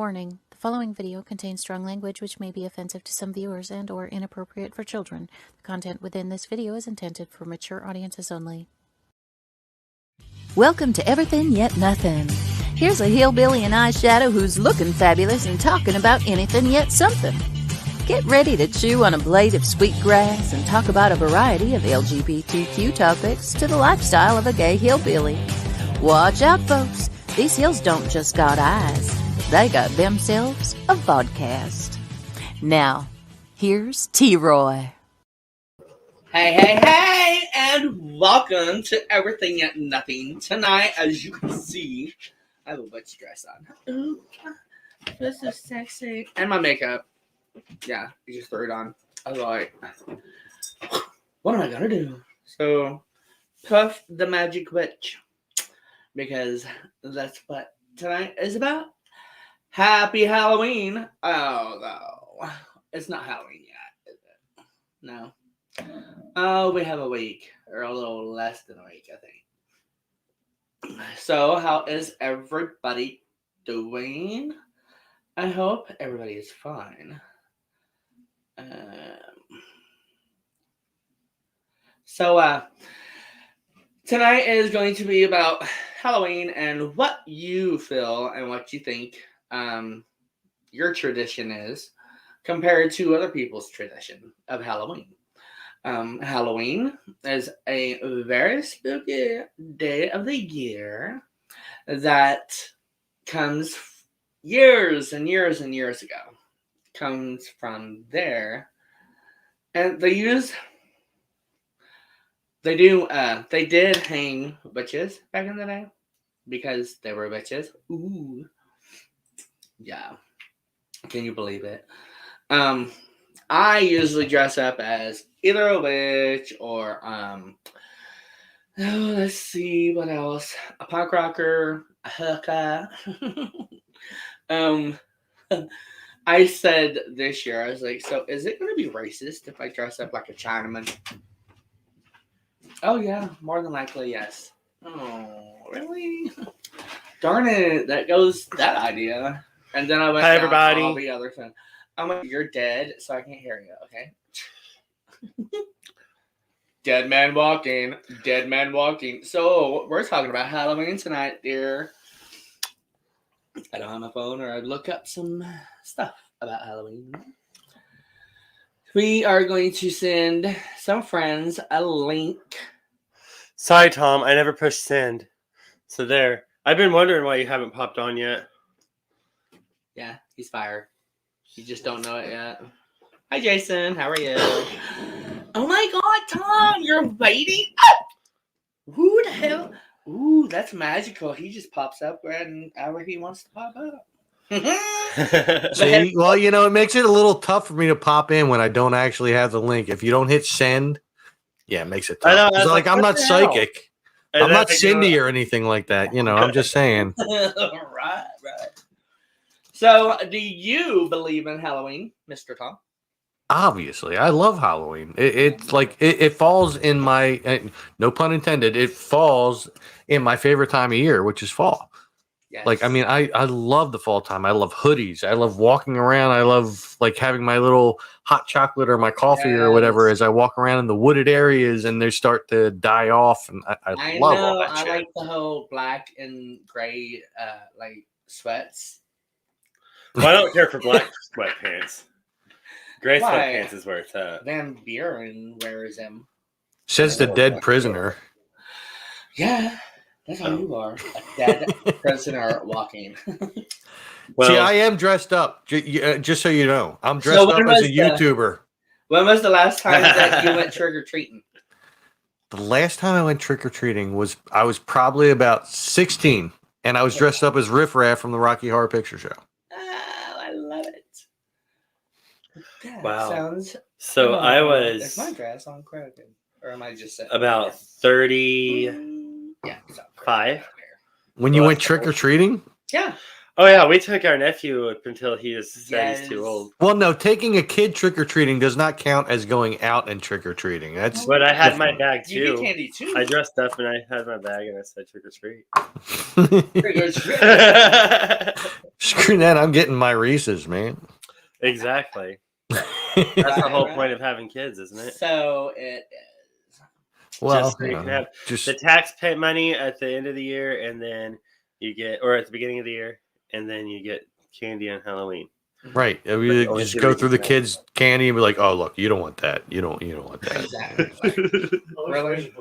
Warning, the following video contains strong language which may be offensive to some viewers and or inappropriate for children. The content within this video is intended for mature audiences only. Welcome to Everything Yet Nothin. Here's a hillbilly in eyeshadow who's looking fabulous and talking about anything yet something. Get ready to chew on a blade of sweet grass and talk about a variety of LGBTQ topics to the lifestyle of a gay hillbilly. Watch out, folks. These hills don't just got eyes. They got themselves a vodcast. Now, here's T-Roy. Hey, and welcome to Everything Yet Nothing. Tonight, as you can see, I have a witch dress on. Ooh, this is sexy. And my makeup. Yeah, you just threw it on. I was like, what am I gonna do? So, Puff the Magic Witch. Because that's what tonight is about. Happy Halloween. Oh, no. It's not Halloween yet, is it? No. Oh, we have a week, or a little less than a week, I think. So, how is everybody doing? I hope everybody is fine. Tonight is going to be about Halloween and what you feel and what you think your tradition is compared to other people's tradition of Halloween. Halloween is a very spooky day of the year that comes years and years and years ago. Comes from there. And they did hang witches back in the day because they were witches. Ooh. Yeah. Can you believe it? I usually dress up as either a witch or let's see what else. A punk rocker, a hooker. I said this year, I was like, so is it going to be racist if I dress up like a Chinaman? Oh, yeah, more than likely, yes. Oh, really? Darn it, that goes that idea. And then I went Hi, down everybody. all the other things. I'm like, you're dead, so I can't hear you, okay? Dead man walking. Dead man walking. So, we're talking about Halloween tonight, dear. I don't have my phone, or I'd look up some stuff about Halloween. We are going to send some friends a link. Sorry, Tom. I never pushed send. So there. I've been wondering why you haven't popped on yet. Yeah, he's fired. You just don't know it yet. Hi, Jason. How are you? Oh my God, Tom, you're waiting. Who the hell? Ooh, that's magical. He just pops up whenever he wants to pop up. See, well, it makes it a little tough for me to pop in when I don't actually have the link. If you don't hit send, yeah, it makes it tough. I know, It's like I'm not psychic. And I'm not then, Cindy or anything like that. I'm just saying. Right. So, do you believe in Halloween, Mr. Tom? Obviously, I love Halloween. It's like it falls in my no pun intended. It falls in my favorite time of year, which is fall. Yes. Like, I mean, I love the fall time. I love hoodies. I love walking around. I love like having my little hot chocolate or my coffee or whatever as I walk around in the wooded areas and they start to die off. And I love all that shit. I like the whole black and gray like sweats. Well, I don't care for black sweatpants. Gray Why? sweatpants is where it's at. Van Buren wears them. Says the dead prisoner. Yeah, that's how you are. A dead prisoner walking. Well, see, I am dressed up. Just so you know, I'm dressed up as a YouTuber. When was the last time that you went trick-or-treating? The last time I went trick-or-treating I was probably about 16, and I was dressed up as Riff Raff from the Rocky Horror Picture Show. Oh, I love it. That wow. Sounds. So I was. Is my dress on Krogan? Or am I just saying? About 30. Yeah. Five. When you went trick-or-treating? Yeah. Oh yeah, we took our nephew up until he said he's too Yes. old. Well, no, taking a kid trick or treating does not count as going out and trick or treating. That's But I had my different. bag You get too. candy too. I dressed up and I had my bag and I said trick or treat. Screw that! I'm getting my Reese's, man. Exactly. That's the whole point of having kids, isn't it? So it is. Well, Just so you can have just the tax pay money at the end of the year, and then you get, or at the beginning of the year, and then you get candy on Halloween. right. We just go through the kids' candy and be like, "Oh, look, you don't want that. You don't want that." Exactly. Really?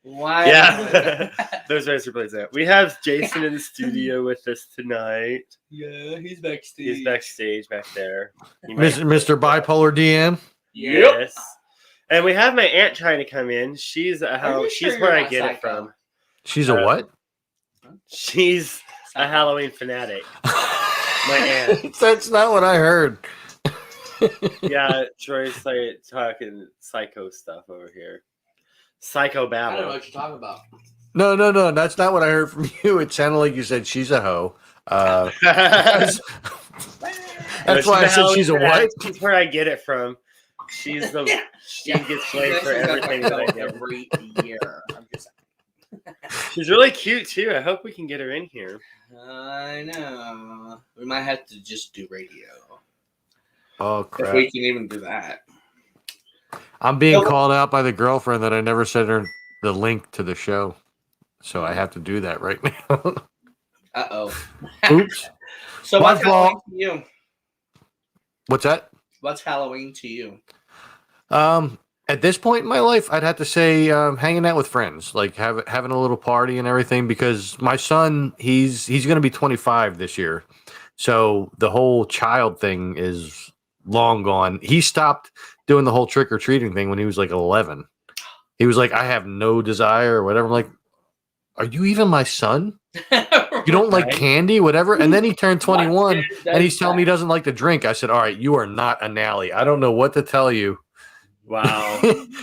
Why? Yeah, those razor blades out. We have Jason in the studio with us tonight. Yeah, he's backstage. He's backstage back there. He might- Mr. Bipolar DM. Yep. Yes. And we have my aunt trying to come in. She's Are you she's sure where you're I not get it psycho? from. She's a what? She's a Halloween fanatic. My aunt. That's not what I heard. Yeah, Troy's like talking psycho stuff over here. Psycho I don't know babble. what you're talking about. No. That's not what I heard from you. It sounded like you said she's a hoe. That's why I said she's a what? She's where I get it from. She's the she gets blamed for everything that I do. every year. I'm just She's really cute too. I hope we can get her in here. I know. We might have to just do radio. Oh If crap! we can even do that. I'm being called out by the girlfriend that I never sent her the link to the show, so I have to do that right now. Uh-oh. Oops. So My what's Halloween fault. to you? What's that? What's Halloween to you? At this point in my life, I'd have to say hanging out with friends, like having a little party and everything. Because my son, he's going to be 25 this year, so the whole child thing is long gone. He stopped doing the whole trick or treating thing when he was like 11. He was like, "I have no desire," or whatever. I'm like, "Are you even my son? You don't like Right. candy, whatever?" And then he turned 21, What and he's telling me he doesn't like to drink. I said, "All right, you are not a Nally. I don't know what to tell you." Wow.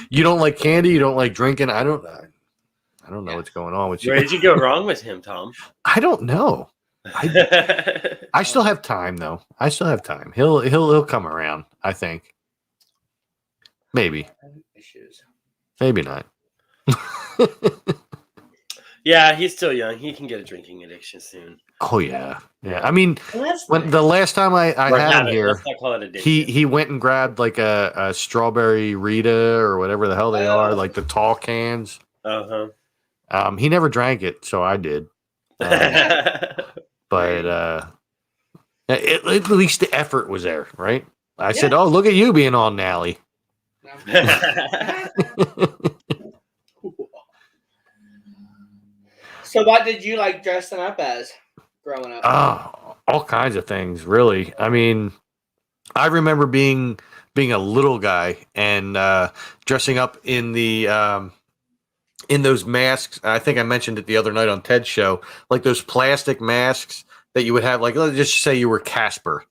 You don't like candy. You don't like drinking. I don't know what's going on with you. Where did you go wrong with him, Tom? I don't know. I still have time though. I still have time. He'll come around. I think. Maybe. Issues. Maybe not. Yeah, he's still young. He can get a drinking addiction soon. Oh yeah. Yeah. I mean, Well, that's when nice. the last time I Or had have him it. here, Let's not call it addiction. he went and grabbed like a strawberry Rita or whatever the hell they are, like the tall cans. Uh-huh. He never drank it, so I did. But at least the effort was there, right? I said, "Oh, look at you being all Nally." So what did you like dressing up as growing up? All kinds of things, really. I mean, I remember being a little guy and dressing up in the in those masks. I think I mentioned it the other night on Ted's show, like those plastic masks that you would have. Like, let's just say you were Casper.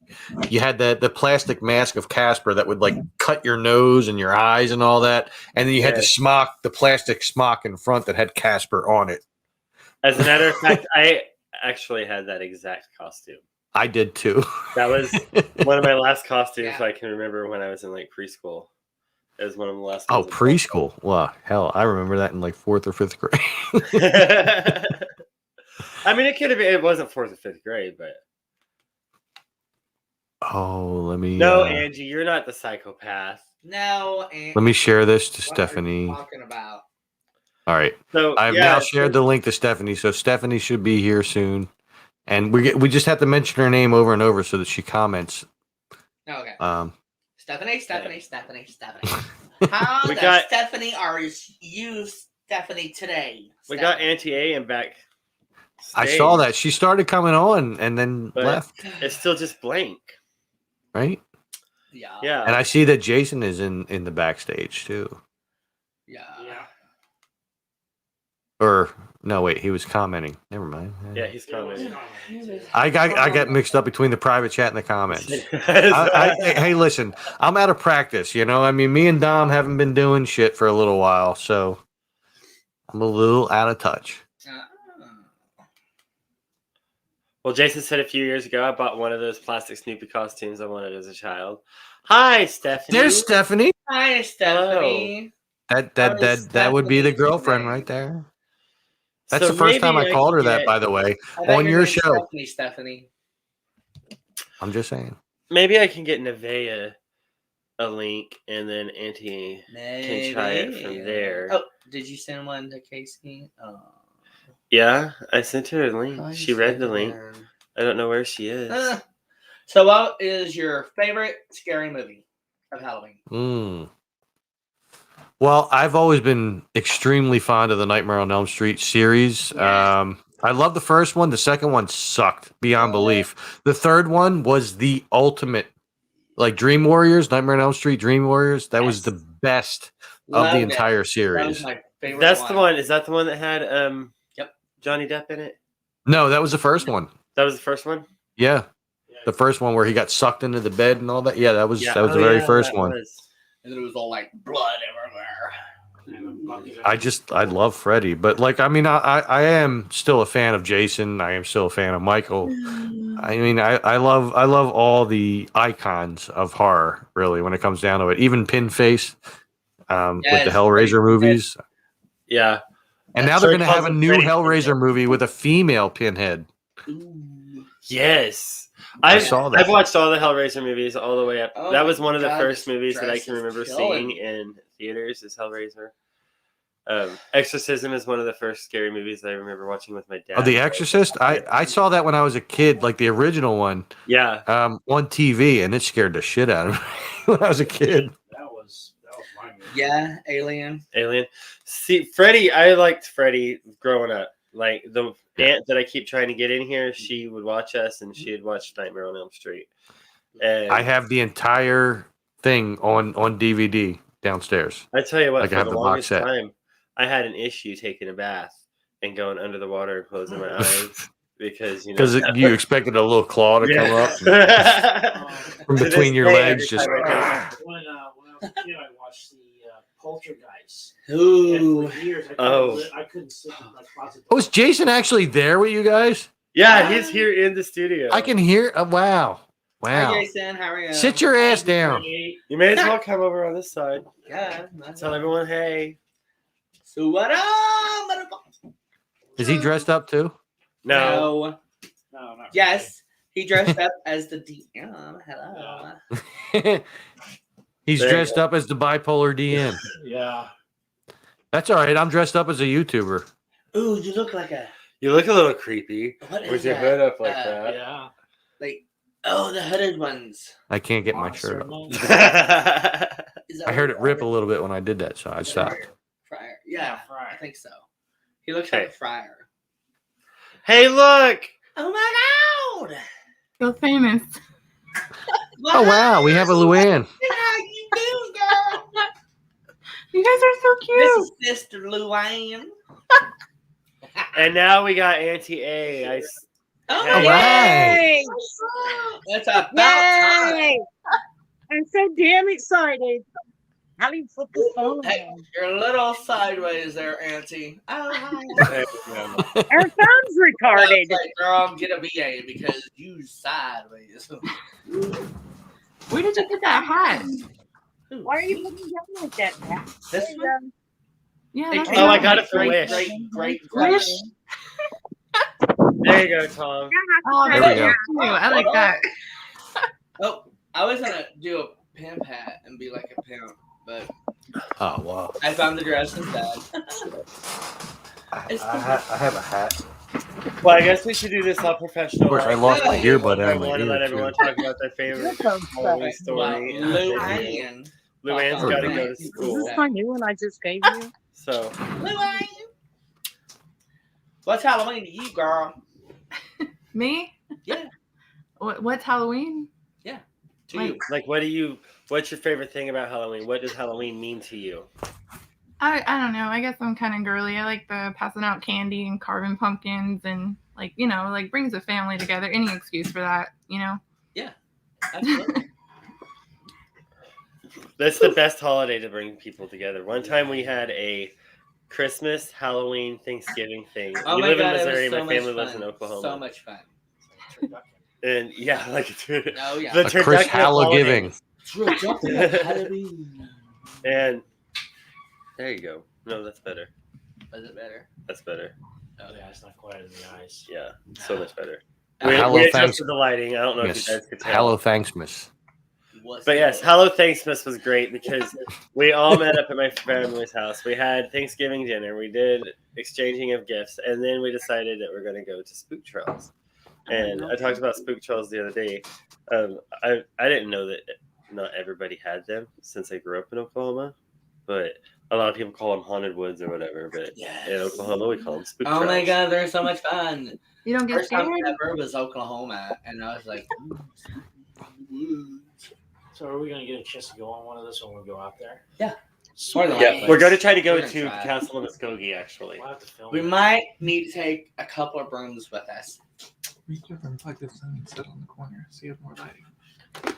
You had the plastic mask of Casper that would like cut your nose and your eyes and all that, and then you had the plastic smock in front that had Casper on it. As a matter of fact, I actually had that exact costume. I did too. That was one of my last costumes Yeah. I can remember when I was in like preschool. It was one of the last. Oh, ones. preschool. Well, hell, I remember that in like 4th or 5th grade. I mean, it could have been. It wasn't 4th or 5th grade, but Oh, let me no, Angie, you're not the psychopath. No, and let me share this to what are you Stephanie. talking about? All right. So I've now shared the link to Stephanie, so Stephanie should be here soon. And we just have to mention her name over and over so that she comments. No, okay. Stephanie. Stephanie. How We does got- Stephanie are you Stephanie today? We got Auntie A and back. I saw that. She started coming on and then But- left, It's still just blank. right? Yeah. Yeah. And I see that Jason is in the backstage too. Yeah. Or no, wait, he was commenting. Never mind. Yeah, he's coming. I got mixed up between the private chat and the comments. Hey, listen, I'm out of practice. You know, I mean, me and Dom haven't been doing shit for a little while, so I'm a little out of touch. Well, Jason said a few years ago I bought one of those plastic Snoopy costumes I wanted as a child. Hi, Stephanie. There's Stephanie. Hi, Stephanie. That would be the girlfriend today? right there. That's So the first time maybe I I called can her that, get- by the way, I bet on your show. Stephanie. I'm just saying. Maybe I can get Nevaeh a link, and then Auntie can try it from there. Oh, did you send one to Casey? Oh. Yeah, I sent her a link. Oh, She read the link. I don't know where she is. So, what is your favorite scary movie of Halloween? Well, I've always been extremely fond of the Nightmare on Elm Street series. Yes. I love the first one. The second one sucked beyond belief. The third one was the ultimate, like Dream Warriors, Nightmare on Elm Street, Dream Warriors. That was the best of the entire series. That was my favorite. That's the one. Is that the one that had Yep, Johnny Depp in it? No, that was the first one. That was the first one? Yeah. The first one where he got sucked into the bed and all that. Yeah, that was the very first one. And then it was all like blood everywhere. I love Freddy, but like I mean I am still a fan of Jason. I am still a fan of Michael. I mean I love all the icons of horror really when it comes down to it. Even Pinface with the Hellraiser movies. Yeah. And now they're going to have a new Hellraiser movie with a female Pinhead. Yes. I saw that. I've watched all the Hellraiser movies all the way up. Oh that was one of the God, first movies that I dress can is remember killing. seeing in theaters is Hellraiser. Exorcism is one of the first scary movies that I remember watching with my dad. Oh, The Exorcist? I saw that when I was a kid, like the original one. Yeah. On TV, and it scared the shit out of me when I was a kid. That was my movie. Yeah, Alien. See, Freddy, I liked Freddy growing up. Like the aunt that I keep trying to get in here, she would watch us and she had watched Nightmare on Elm Street. And I have the entire thing on DVD downstairs. I tell you what, Like, I for have the the box longest set. time, I had an issue taking a bath and going under the water and closing my eyes because you expected a little claw to come up from To between this your day, legs. every Just time I When I was a kid, I watched the Poltergeist. Ooh. And for years, I couldn't sleep in my closet. oh, is Jason actually there with you guys? Yeah, he's here in the studio. I can hear. Wow. Hi, Jason. How are you? Sit your ass down. You may as well come over on this side. Yeah. Tell everyone, hey. So what up, motherfucker? Is he dressed up too? No. No, not Yes, he dressed up as the DM. Hello. He's There you dressed go. up as the bipolar DM. really. Yeah. That's all right. I'm dressed up as a YouTuber. Ooh, you look like a. You look a little creepy What is with your that? hood up like that. Yeah. Like, oh, the hooded ones. I can't get my shirt up. Is that I heard what it rip a little bit when I did that, so I stopped. Fryer. Yeah, Fryer. I think so. He looks Okay. like a fryer. Hey, look! Oh my god! So famous. Oh wow, we have a Luann. How you doing, girl? You guys are so This cute. is Sister Luann. And now we got Auntie A. Oh, All right. That's about time. Yay! I'm so damn excited. How do you flip the phone? Hey, you're a little sideways there, Auntie. Oh, hi. There we go. Our phone's retarded. Like, girl, get a VA because you sideways. Where did you get that hat? Why are you looking down like that, Matt? This one? Yeah, It that's came Oh, I out got with it from great, Wish. great. Wish? There you go, Tom. Oh, There that's we go. cute. I like that. Oh, I was gonna do a pimp hat and be like a pimp, but Oh wow. I found the dress instead. I have a hat. Well, I guess we should do this all professional. Of course, I lost my earbud out I of my want to let ear. everyone Too. talk about their favorite Halloween Well, story. Luann. Luann's got to go to Is school. this my new one I just gave you? So, Luann. What's Halloween to you, girl? Me? Yeah. What's Halloween? To you. like, what's your favorite thing about Halloween? What does Halloween mean to you? I don't know. I guess I'm kind of girly. I like the passing out candy and carving pumpkins and like brings a family together. Any excuse for that, Absolutely. That's the best holiday to bring people together. One time we had a Christmas, Halloween, Thanksgiving thing. Oh We my live God, in it was Missouri. so My much family lives fun. in Oklahoma. So much fun. And yeah, like Oh, yeah. the A Chris turducken of Hallow giving. holidays. And there you go. No, that's better. Was it better? That's better. Oh, yeah, it's not quiet in the eyes. Yeah, so much better. A We Hallow adjusted thanks. the lighting. I don't know if Miss. you guys could tell. Hallow Thanksmas. But yes, Hello Thanksmas was great because we all met up at my family's house. We had Thanksgiving dinner. We did exchanging of gifts, and then we decided that we're going to go to Spook Trails. And I talked about Spook Trails the other day. I didn't know that not everybody had them since I grew up in Oklahoma, but a lot of people call them haunted woods or whatever. But in Oklahoma, we call them Spook Trails. Oh my God, they're so much fun. You don't get First time scared? ever was Oklahoma, and I was like, So are we going to get a chance to go on one of those when we go out there? Yeah. More than Yeah, likely. we're going to try to go We're gonna to try. Castle Muskogee, actually. We'll have to film we it. might need to take a couple of brooms with us. Reach over and plug this in and sit on the corner so you have more lighting.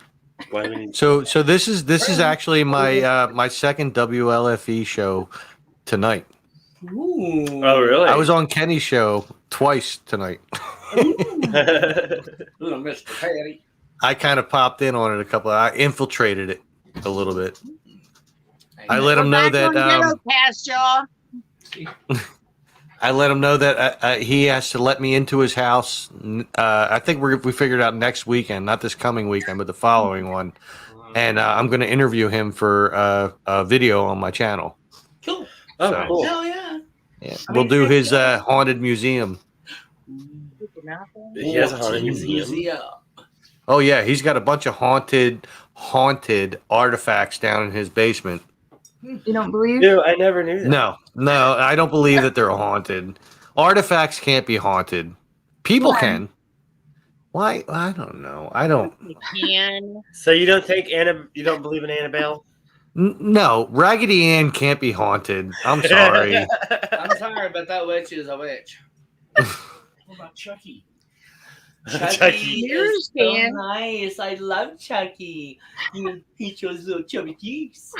Why do we need So this is actually my my second WLFE show tonight. Ooh. Oh, really? I was on Kenny's show twice tonight. Ooh, Mr. Patty. I kind of popped in on it a couple. I infiltrated it a little bit. I let him know that I let him know that he has to let me into his house. I think we figured out next weekend, not this coming weekend, but the following one. And I'm going to interview him for a video on my channel. Cool. Oh, So- cool. Hell yeah. Yeah, we'll do his haunted museum. He has a haunted museum. Oh yeah, he's got a bunch of haunted artifacts down in his basement. You don't believe? Dude, I never knew that. No, I don't believe that they're haunted. Artifacts can't be haunted. People Why? can. Why? I don't know. I don't. Can. So you don't think you don't believe in Annabelle? No, Raggedy Ann can't be haunted. I'm sorry. I'm sorry, but that witch is a witch. What about Chucky? Chucky Yours is so can. nice. I love Chucky. He shows little chubby cheeks.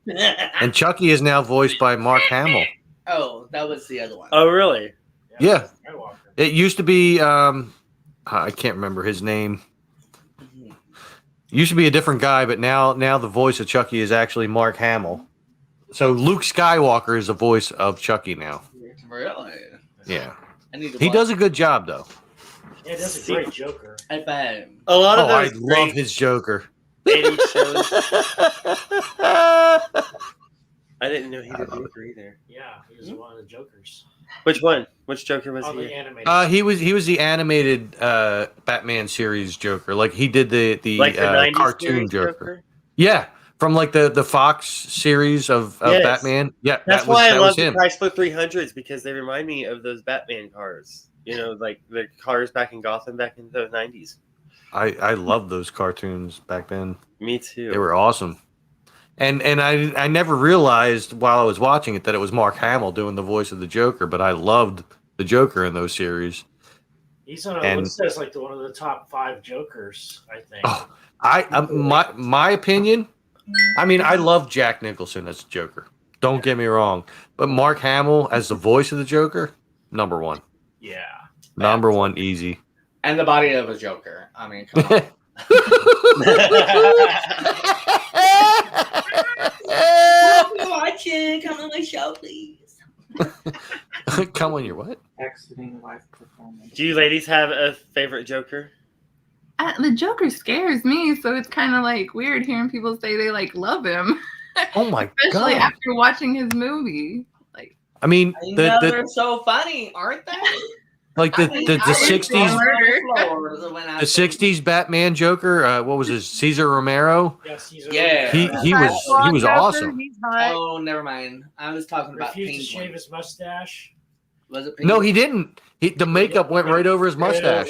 And Chucky is now voiced by Mark Hamill. Oh, that was the other one. Oh, really? Yeah. Skywalker. It used to be. I can't remember his name. Used to be a different guy, but now the voice of Chucky is actually Mark Hamill. So Luke Skywalker is the voice of Chucky now. Really? Yeah, I need to he watch. does a good job though. Yeah, that's a great Joker. I bet. A lot of Oh, I those love great his Joker. 80s shows. I didn't know he did Joker either. Yeah, he was one of the Jokers. Which one? Which Joker was On he? the animated. He was the animated Batman series Joker. Like he did the Like the 90s cartoon series Joker. Yeah, from like the Fox series of Yes. Batman. Yeah, That's why I that love was the him. Chrysler 300s because they remind me of those Batman cars. You know, like the cars back in Gotham back in the 90s. I loved those cartoons back then. Me too. They were awesome. And I never realized while I was watching it that it was Mark Hamill doing the voice of the Joker, but I loved the Joker in those series. He's on a and- list as like one of the top 5 Jokers, I think. Oh, my opinion. I mean, I love Jack Nicholson as Joker. Don't get me wrong, but Mark Hamill as the voice of the Joker, number one. Yeah. Number one, easy. And the body of a Joker. I mean, come on. Watch it. Come on my show, please. Come on, your what? Exiting live performance. Do you ladies have a favorite Joker? The Joker scares me, so it's kind of like weird hearing people say they like love him, Oh my especially god! after watching his movie. Like, I mean, I know the they're so funny, aren't they? like the '60s the '60s Batman Joker. What was his? Cesar Romero. Yes, he's Yeah. He was awesome. He's hot. Oh, never mind. I was talking about refused to shave Penguin. his mustache. Was it No, Penguin? he didn't. The makeup went right over his mustache.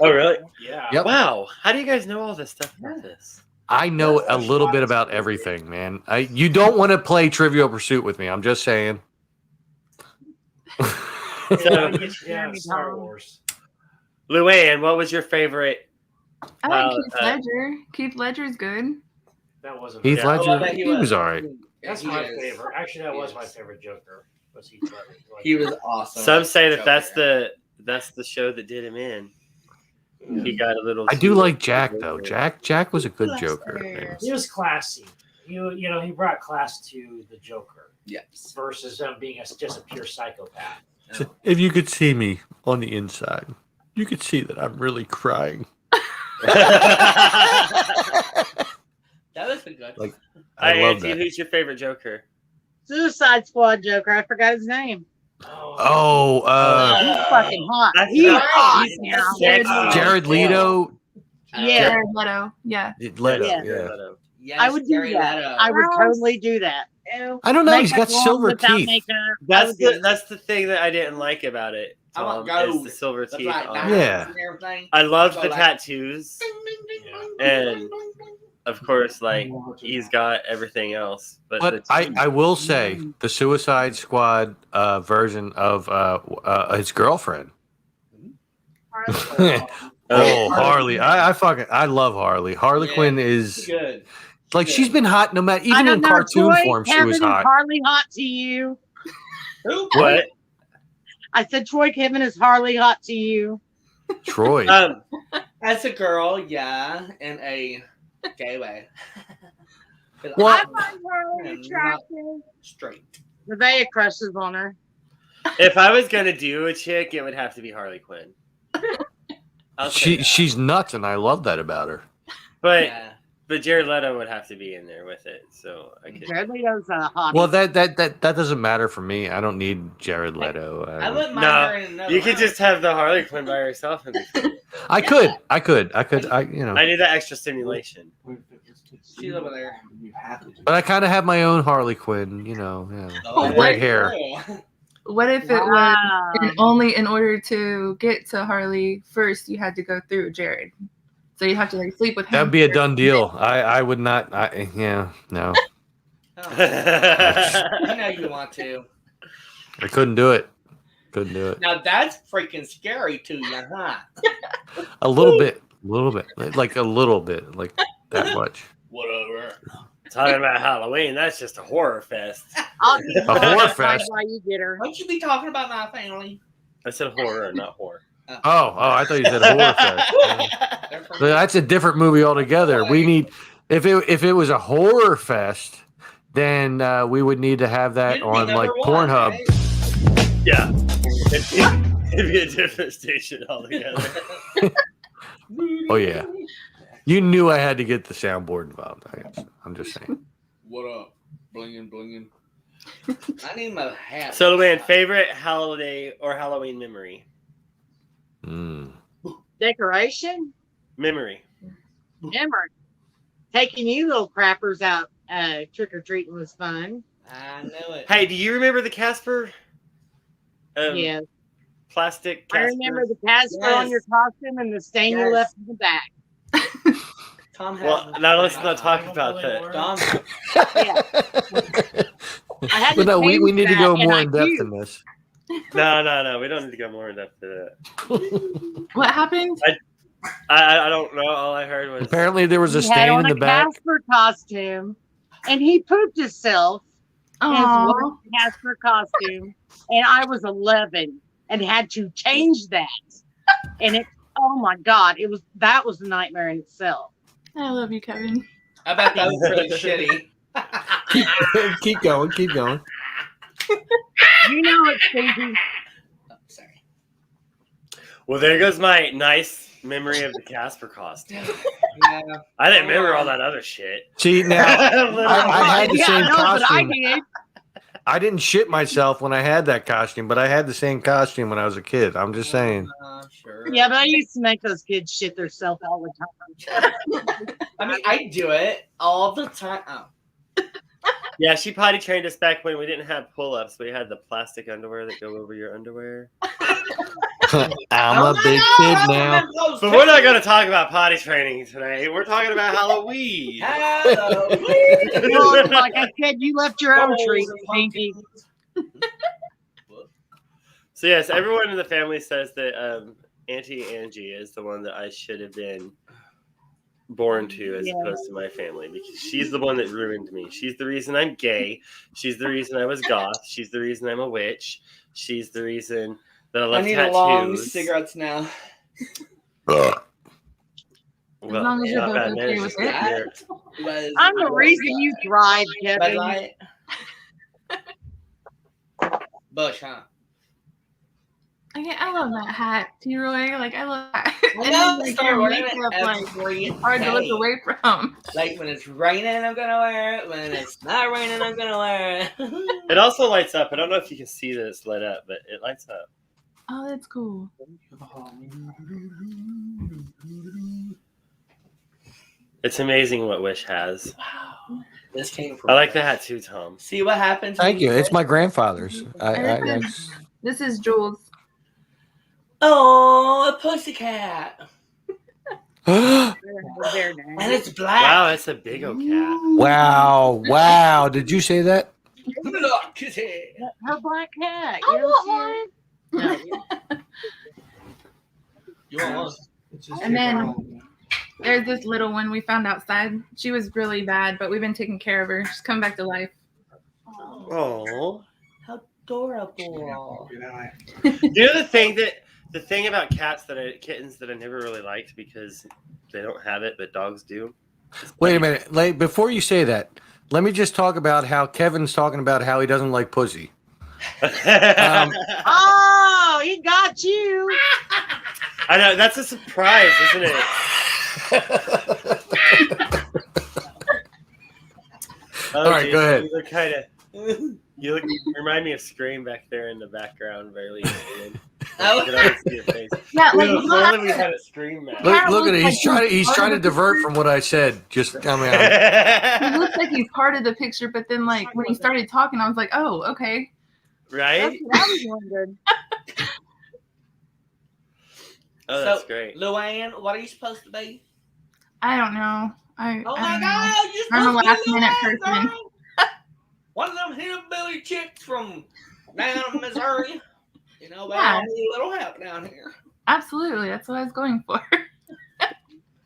Oh, really? Yeah. Yep. Wow. How do you guys know all this stuff about this? I know a little bit about everything, man. You don't want to play Trivial Pursuit with me. I'm just saying. Yeah, Star Wars. Luann, what was your favorite? I like Uh, Keith Ledger. Keith Ledger's good. That wasn't Heath Yeah. Ledger, Oh, I bet he was all right. That's He my is. favorite. Actually, that He was my is. favorite Joker. Was Heath Ledger. Like, He was awesome. Some say that Joker. that's that's the show that did him in. He got a little. I do like Jack though. Jack was a good Joker. Man. He was classy. He brought class to the Joker. Yes. Versus him being just a pure psychopath. So if you could see me on the inside, you could see that I'm really crying. That was a good. Like, I love Auntie, that. who's your favorite Joker? Suicide Squad Joker. I forgot his name. Oh, He's fucking hot. That's He's right. hot He's now. sexy. Jared Leto. Yeah. Jared Leto. Yeah. Leto, Yeah. yeah. Yes, I would do Jared that. Leto. I would totally do that. I don't know. He's Makeup got on silver without teeth. makeup. I That's would do the that's the thing that I didn't like about it. I want Tom, is gold. the silver That's teeth. right, on knives it. Yeah. and everything. I love So, the like, tattoos, ding, ding, ding, ding, and ding, ding, ding. of course, like he's got everything else. But But the teeth- I will say the Suicide Squad version of his girlfriend. Oh, Harley! I love Harley. Harley Yeah, Quinn she's is good. like she's been hot no matter I even don't in know, cartoon Troy, form. She Kevin, was is hot. Harley hot to you? Who? what? I said, Troy, Kevin, is Harley hot to you? Troy. As a girl, yeah, in a gay way. But Well- I I'm find Harley not attractive. straight. Nevaeh crushes on her. If I was gonna do a chick, it would have to be Harley Quinn. I'll say that. She's nuts, and I love that about her. But Yeah. but Jared Leto would have to be in there with it, so I could. Jared Leto's a hottie. Well, that doesn't matter for me. I don't need Jared Leto. I wouldn't mind No, her in another You could round. just have the Harley Quinn by herself. And I could. You know. I need that extra stimulation. She's over there. But I kind of have my own Harley Quinn. You know, yeah. Oh, Red hair. girl. What if it was Wow. and only in order to get to Harley first, you had to go through Jared. So you have to like sleep with him. That'd be a first. done deal. I would not. No. Oh, I know you want to. I couldn't do it. Couldn't do it. Now that's freaking scary to you, huh? A little bit, like a little bit, like that much. Whatever. Talking about Halloween, that's just a horror fest. I'll keep A horror going fest. while you get her. Don't you be talking about my family? I said horror, not horror. Oh, I thought you said horror fest. So that's a different movie altogether. We need if it was a horror fest, then we would need to have that You'd be on like number one, Pornhub. right? Yeah. It'd be a different station altogether. Oh yeah, you knew I had to get the soundboard involved. I'm just saying. What up? Blinging, blinging. I need my hat. So, Luann, favorite holiday or Halloween memory? Decoration? Memory. Memory. Taking you little crappers out trick-or-treating was fun. I know it. Hey, do you remember the Casper? Yes. Plastic Casper? I remember the Casper on your costume and the stain you Yes. left in the back. Tom has Well, now let's not talk about that. Tom. I had But to no, we change need to that, go and more I in depth do. in this. No. We don't need to go more in depth to that. What happened? I don't know. All I heard was Apparently, there was a He had stain on in the a back. Casper costume, and he pooped himself in his Aw. white Casper costume, and I was 11 and had to change that. And it, oh my God, that was a nightmare in itself. I love you, Kevin. I bet that was really shitty. Keep going. You know it, Stevie. Oh, sorry. Well, there goes my nice memory of the Casper costume. Yeah. I didn't remember all that other shit. See now, I had the Yeah, same no, but I costume. did. I didn't shit myself when I had that costume, but I had the same costume when I was a kid. I'm just saying. Sure. Yeah, but I used to make those kids shit themselves all the time. I mean, I do it all the time. Oh. Yeah, she potty trained us back when we didn't have pull-ups. We had the plastic underwear that go over your underwear. I'm a big kid now. But we're not going to talk about potty training today. We're talking about Halloween. Well, like I said, you left your own treat, Pinky. So yes, everyone in the family says that Auntie Angie is the one that I should have been born to as opposed to my family, because she's the one that ruined me. She's the reason I'm gay. She's the reason I was goth. She's the reason I'm a witch. She's the reason that I I love need a long tattoos. cigarettes now. Well, long as you're not both bad, man. okay It's with just a it. beer. I'm the reason you thrive, Bud Kevin. Light. Bush, huh? Okay, I love that hat, T-Roy. Like, I love that. I And know, then, like, start your wearing makeup, it like, every hard to look day. away from. Like when it's raining, I'm gonna wear it. When it's not raining, I'm gonna wear it. It also lights up. I don't know if you can see that it's lit up, but it lights up. Oh, that's cool. It's amazing what Wish has. Wow. This came from. I like the hat too, Tom. See what happens. Thank you. It's my grandfather's. And this is Jules. Oh, a pussycat. Wow! And it's black. Wow, that's a big old cat. Wow! Did you say that? Look at it. Her black cat. I want one. You want one? And then there's this little one we found outside. She was really bad, but we've been taking care of her. She's come back to life. Oh, how adorable! You know the thing about kittens that I never really liked because they don't have it, but dogs do. Wait a minute. Like, before you say that, let me just talk about how Kevin's talking about how he doesn't like pussy. Oh, he got you. I know, that's a surprise, isn't it? All right, go ahead. You remind me of Scream back there in the background, barely. Oh. Yeah, like, If only we had a Scream match. Look at it. He's trying to divert from what I said. Just I mean, It looks like he's part of the picture, but then like when he started talking, I was like, oh, okay. Right? That was doing good. Oh, that's great. Luann, what are you supposed to be? I don't know. Oh I my don't God! know. You're I'm a supposed last to be minute Luann, person. girl. One of them hillbilly chicks from down in Missouri. You know, they all need a little help down here. Absolutely, that's what I was going for.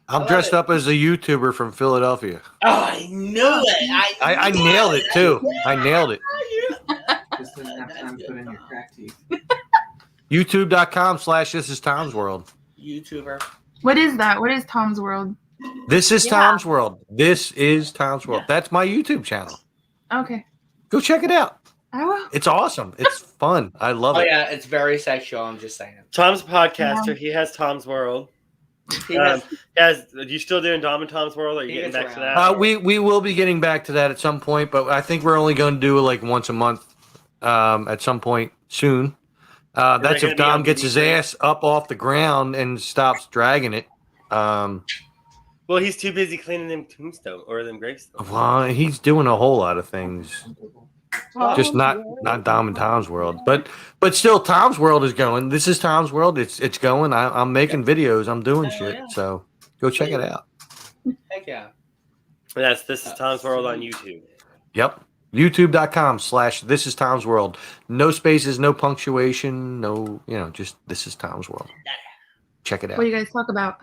I'm dressed up as a YouTuber from Philadelphia. Oh, I knew it. I nailed it too. I nailed it. Just didn't have time to put in your crack teeth. YouTube.com/This is Tom's World. YouTuber. What is that? What is Tom's World? This is Tom's World. This is Tom's World. That's my YouTube channel. Okay, Go check it out. I will. It's awesome. It's fun. I love Oh it. yeah, it's very sexual. I'm just saying. Tom's a podcaster. He has Tom's World. Do you still doing Dom and Tom's World? Or are you getting back to that? We will be getting back to that at some point, but I think we're only going to do it like once a month at some point soon. That's if Dom gets his ass up off the ground and stops dragging it. Well, he's too busy cleaning them tombstone or them gravestones. Well, he's doing a whole lot of things. Just not Dom and Tom's World, but still Tom's World is going. This is Tom's World. It's going. I'm making videos. I'm doing shit. yeah. So go check it out. Heck yeah. This is Tom's World on YouTube. Yep. YouTube.com/This is Tom's World. No spaces, no punctuation, no, just This is Tom's World. Check it out. What do you guys talk about?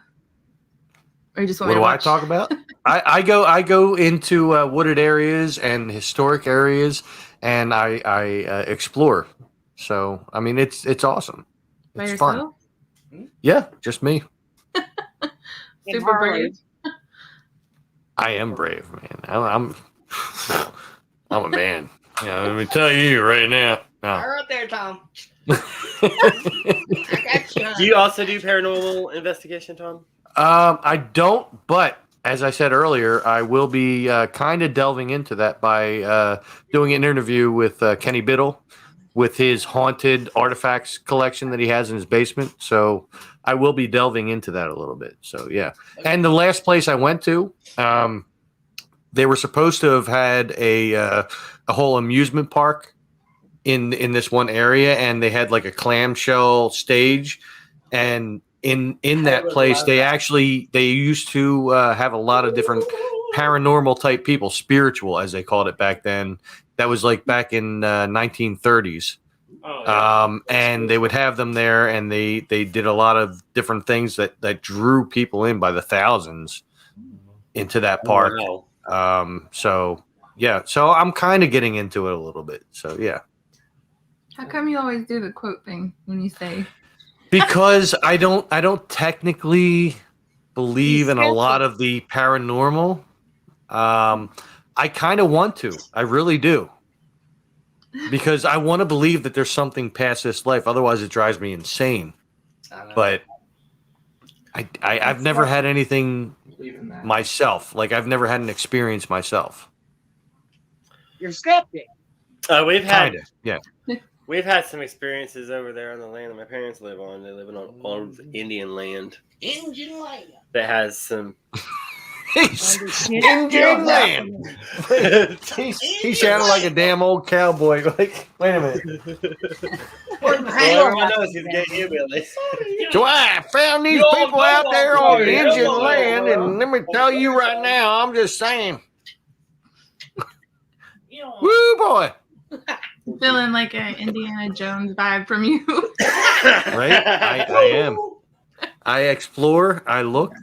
Or you just want What me do to I watch? talk about? I go into wooded areas and historic areas, and I explore. So I mean, it's awesome. By It's yourself? fun. Yeah, just me. Super brave. I am brave, man. I'm a man. Let me tell you right now. No. Right there, Tom. Do you also do paranormal investigation, Tom? I don't, but as I said earlier, I will be kind of delving into that by doing an interview with Kenny Biddle with his haunted artifacts collection that he has in his basement. So I will be delving into that a little bit. So yeah. And the last place I went to, they were supposed to have had a whole amusement park in this one area, and they had like a clamshell stage, and in that place they used to have a lot of different paranormal type people, spiritual as they called it back then. That was like back in 1930s. And they would have them there, and they did a lot of different things that drew people in by the thousands into that park. So I'm kind of getting into it a little bit. So yeah. How come you always do the quote thing when you say? Because I don't technically believe He's in a lot skeptical. of the paranormal. I kind of want to. I really do. Because I want to believe that there's something past this life. Otherwise, it drives me insane. I don't know. But I've never had anything Believe in that. myself. Like, I've never had an experience myself. You're skeptic. We've had Kind of, yeah. we've had some experiences over there on the land that my parents live on. They live on Indian land Indian land. that has some. Indian land. He sounded like a damn old cowboy. Like, wait a minute. Everyone knows he's a gay hillbilly. So I found these people out there on Indian land, and let me tell you right now, I'm just saying. Woo, boy. Feeling like an Indiana Jones vibe from you. Right? I am. I explore. I look.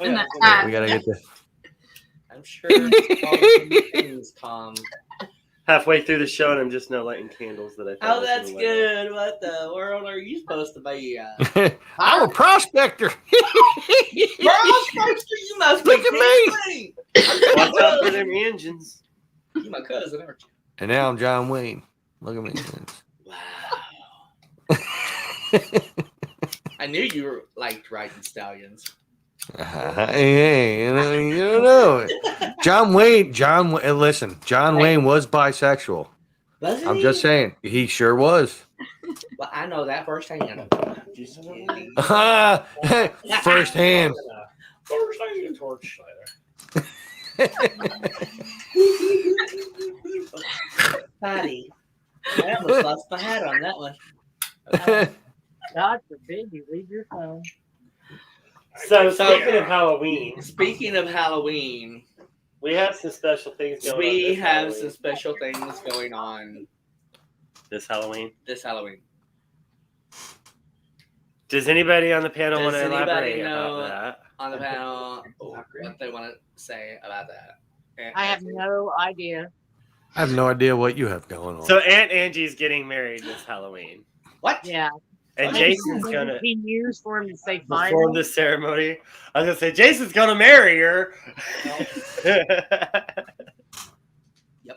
In that hat. We gotta get this. I'm sure it's calm. Halfway through the show, and I'm just now lighting candles that I thought. Oh, was that's gonna light up. good. What the world are you supposed to be? I'm a prospector. Prospector, you must Look at me. Watch out for them engines. You my cousin, aren't you? And now I'm John Wayne. Look at me. Wow. I knew you liked riding stallions. Hey, you don't know. John Wayne. Listen, John Wayne was bisexual. Wasn't I'm he? just saying, he sure was. Well, I know that firsthand. Just kidding. Firsthand. Torch Patty. I almost lost my hat on that one. God forbid you leave your phone. So speaking of Halloween, Speaking of Halloween, we have some special things going on. we this have Halloween. some special things going on this Halloween. this Halloween. Does anybody on the panel Does want to anybody elaborate know- about that? On the panel, what they want to say about that. I have no idea. I have no idea what you have going on. So Aunt Angie's getting married this Halloween, What? Yeah. and It's Jason's been gonna 15 years for him to say perform final. the ceremony. I was gonna say Jason's gonna marry her. Yeah,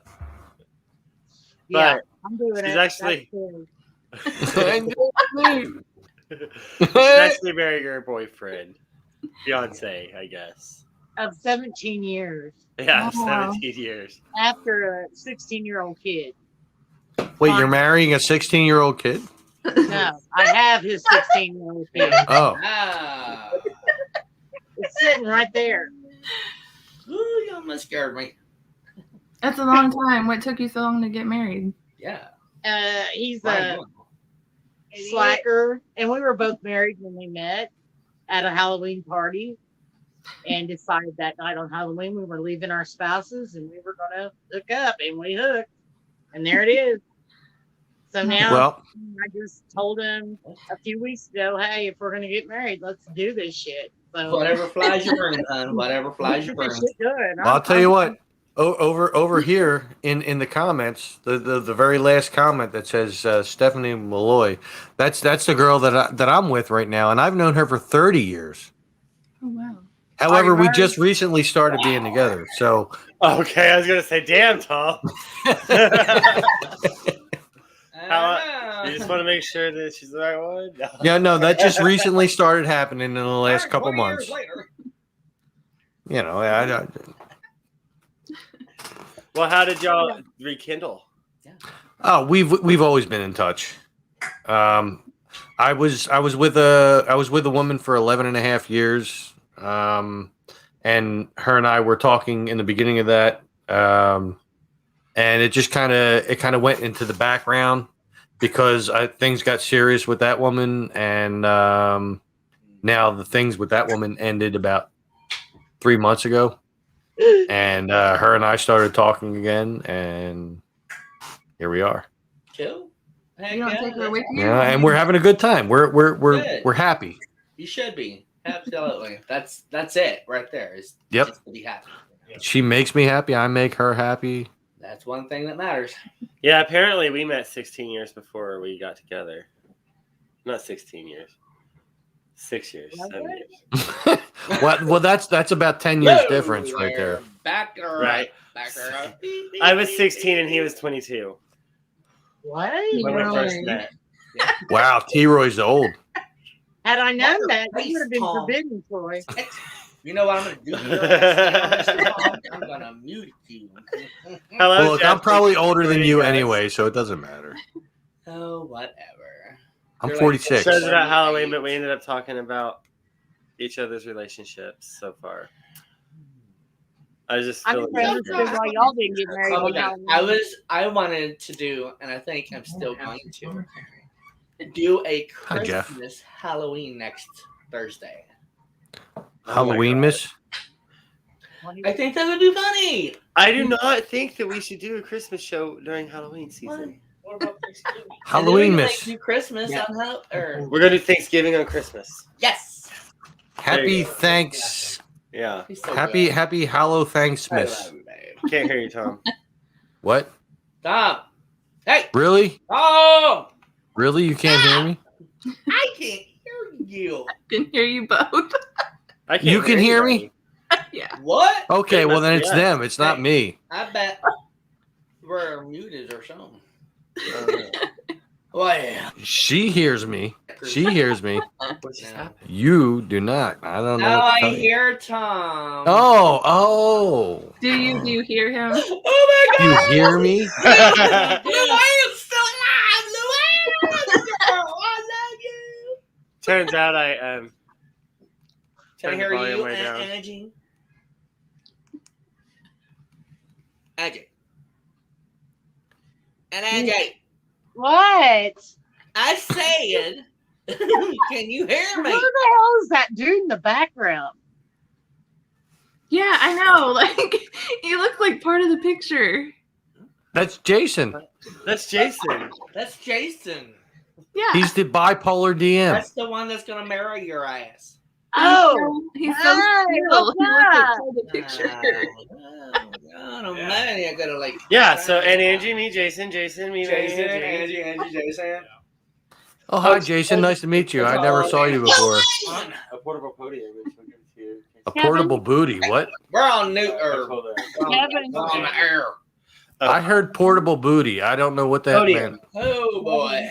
But I'm doing she's it. actually- That's good. she's actually marrying her boyfriend, fiance, I guess. Of 17 years Yeah, Wow. 17 years. after a 16-year-old kid. Wait, you're marrying a 16-year-old kid? No, I have his 16-year-old kid. Oh. Ah. It's sitting right there. Ooh, you almost scared me. That's a long time. What took you so long to get married? Yeah. He's Why a not? slacker, and we were both married when we met at a Halloween party, and decided that night on Halloween we were leaving our spouses and we were gonna hook up, and we hooked, and there it is. So now Well, I just told him a few weeks ago, hey, if we're gonna get married, let's do this shit. So Whatever flies your broom, hon. Whatever flies your this broom. shit good. I'll tell you what. Over here in the comments, the very last comment that says Stephanie Malloy, that's the girl that I'm with right now, and I've known her for 30 years. Oh wow. However, we married? just recently started being together, so Okay, I was gonna say, damn, Tom. You just want to make sure that she's the right one. No. yeah, no, that just recently started happening in the last couple 20 years months. later. You know, I Well, how did y'all rekindle? oh, we've always been in touch. I was with a woman for 11 and a half years. And her and I were talking in the beginning of that. And it just kind of went into the background because things got serious with that woman, and now the things with that woman ended about 3 months ago, and her and I started talking again, and here we are. Chill. Heck You don't yeah. take her with you? Yeah, and we're having a good time. We're Good. happy. You should be. Absolutely. That's it right there. Is Yep. just to be happy. She makes me happy. I make her happy. That's one thing that matters. Yeah, apparently we met 16 years before we got together. Not 16 years. 6 years, 7 years. Well, that's about 10 years difference right there. Back her Right. up. Back her up. I was 16 and he was 22 What? when we first met. Wow, T-Roy's old. Had I known that, Face you would have been Tom. forbidden, Troy. You know what I'm going to do? to your ass now, I'm going to mute you. Hello, Well, look, I'm Jeff. probably older than you Yes. anyway, so it doesn't matter. Oh, whatever. I'm They're like 46. Shows about Halloween, but we ended up talking about each other's relationships so far. I just I feel never understood why y'all didn't get married. Oh, on okay. Halloween. I wanted to do, and I think I'm still going to do a Hi, Jeff. Christmas Halloween next Thursday. Halloween, miss? I think that would be funny. I do not think that we should do a Christmas show during Halloween season. What about Thanksgiving? Halloween, And then we miss. can, like, do Christmas Yeah. on Halloween. We're gonna do Thanksgiving on Christmas. Yes. Happy you go. thanks. Yeah. He's so Happy good. happy Hallow thanks, I miss. love you, babe. Can't hear you, Tom. What? Tom. Hey. Really? Oh, Really? You can't hear me? I can't hear you. Can hear you both. I can't You can hear me? anybody. Yeah. What? Okay, well then it's Yeah. them. It's not me. I bet we're muted or something. Well, She hears me. She hears me. What just happened? You do not. I don't know. now what to I tell you. hear Tom. Oh. Do you hear him? Oh my You God! hear me? Luann's still alive. Luann, girl, I love you. Turns out I Can I Turn the hear volume you, way down. Angie? Angie. And Angie, What? I said, can you hear Who me? the hell is that dude in the background? Yeah, I know. Like, he looks like part of the picture. That's Jason. That's Jason. That's Jason. Yeah. He's the bipolar DM. That's the one that's gonna marry your ass. Oh, he's so hi, still. He looks like yeah. part of the picture. I don't mind. I gotta like. Yeah, so and Angie, me, Jason, me, Jason, Angie. Angie, Jason. Oh, hi, Jason. Nice to meet you. I never saw you before. A portable podium. Which we'll give to you. A portable booty. What? We're on new Hold on. Kevin. on the air. I heard portable booty. I don't know what that Podium. meant. Oh boy,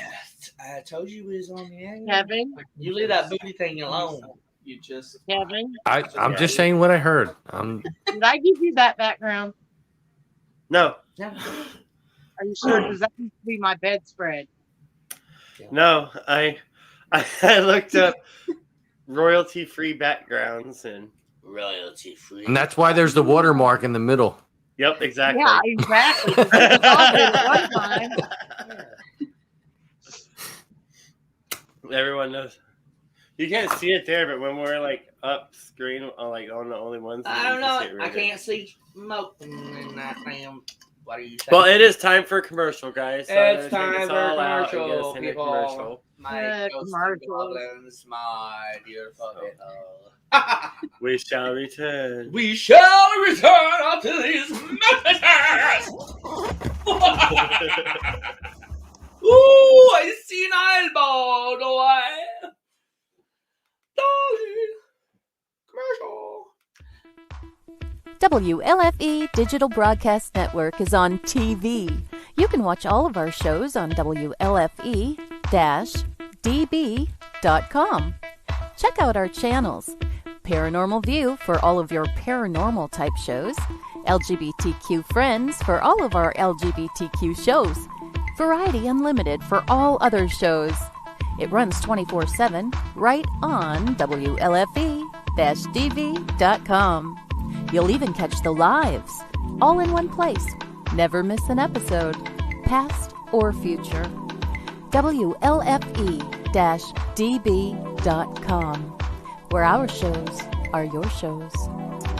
I told you we was on the air. Kevin, You leave that booty thing alone. You just Kevin, I'm just saying what I heard. did I give you that background? No, Are you sure? Because that used to be my bedspread. no. I looked up royalty-free backgrounds and Royalty free. And that's why there's the watermark in the middle. yep, exactly. Yeah, exactly. That's all I did at one time. Everyone knows. You can't see it there, but when we're like up screen, like on the only ones. I you don't can know. see it really I good. can't see smoke in that damn. What are you saying? Well, it is time for a commercial, guys. So It's I'm gonna time take for us a all out and commercial, get us into a people. commercial. My ghost commercials. goblins, my beautiful little. We shall return. We shall return unto these mountains. Ooh, I see an eyeball go away. Darling, commercial. WLFE Digital Broadcast Network is on TV. You can watch all of our shows on WLFE-DB.com. Check out our channels. Paranormal View for all of your paranormal type shows. LGBTQ Friends for all of our LGBTQ shows. Variety Unlimited for all other shows. It runs 24/7 right on WLFE-DB.com. You'll even catch the lives, all in one place. Never miss an episode, past or future. WLFE-DB.com, where our shows are your shows.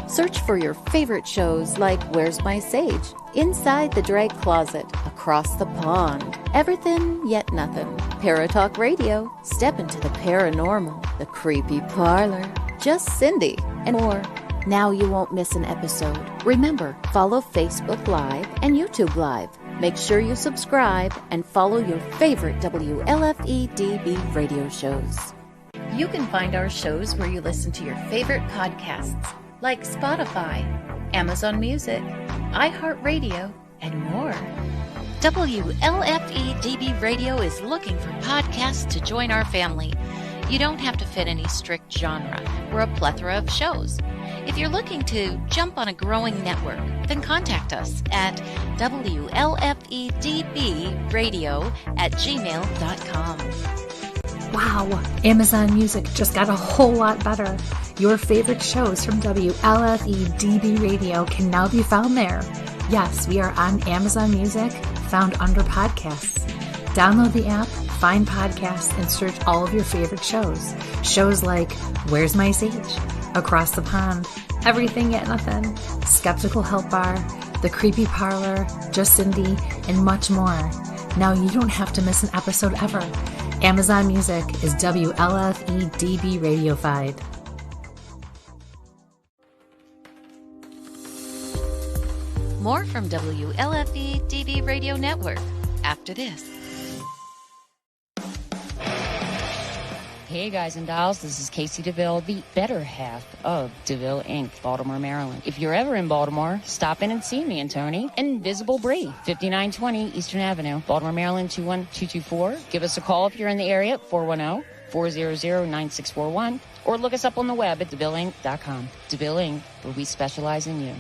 Search for your favorite shows like Where's My Sage, Inside the Drag Closet, Across the Pond, Everythin Yet Nothin, Paratalk Radio, Step into the Paranormal, The Creepy Parlor, Just Cindy, and more. Now you won't miss an episode. Remember, follow Facebook Live and YouTube Live. Make sure you subscribe and follow your favorite WLFE-DB radio shows. You can find our shows where you listen to your favorite podcasts, like Spotify, Amazon Music, iHeartRadio, and more. WLFE-DB Radio is looking for podcasts to join our family. You don't have to fit any strict genre. We're a plethora of shows. If you're looking to jump on a growing network, then contact us at WLFEDBradio@gmail.com. Wow, Amazon Music just got a whole lot better. Your favorite shows from WLFE-DB Radio can now be found there. Yes, we are on Amazon Music, found under podcasts. Download the app, find podcasts, and search all of your favorite shows. Shows like Where's My Sage? Across the Pond, Everything Yet Nothin, Skeptical Help Bar, The Creepy Parlor, Just Cindy, and much more. Now you don't have to miss an episode ever. Amazon Music is WLFE-DB radiofied. More from WLFE-DB Radio Network after this. Hey guys and dolls, this is Casey DeVille, the better half of DeVille Inc., Baltimore, Maryland. If you're ever in Baltimore, stop in and see me and Tony. Invisible Bree, 5920 Eastern Avenue, Baltimore, Maryland, 21224. Give us a call if you're in the area, 410-400-9641, or look us up on the web at DeVilleInc.com. DeVille Inc., where we specialize in you.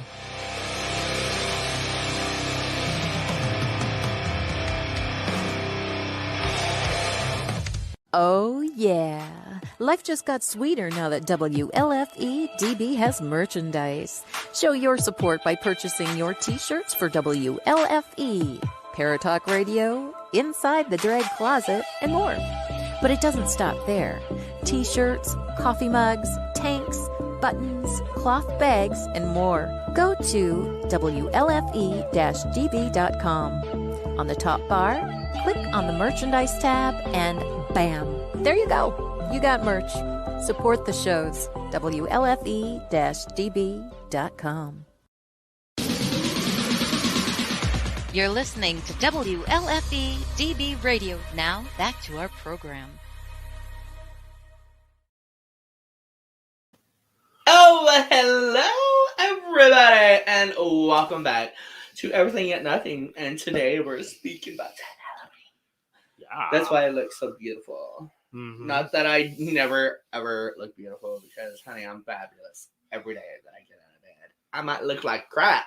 Oh, yeah. Life just got sweeter now that WLFE-DB has merchandise. Show your support by purchasing your t-shirts for WLFE, Paratalk Radio, Inside the Drag Closet, and more. But it doesn't stop there. T-shirts, coffee mugs, tanks, buttons, cloth bags, and more. Go to WLFE-DB.com. On the top bar, click on the merchandise tab and bam, there you go. You got merch. Support the shows. WLFE-DB.com. You're listening to WLFE-DB Radio. Now, back to our program. Oh, hello, everybody, and welcome back to Everything Yet Nothing. And today we're speaking about Halloween. Yeah. That's why I look so beautiful. Mm-hmm. Not that I never, ever look beautiful, because, honey, I'm fabulous every day that I get out of bed. I might look like crap,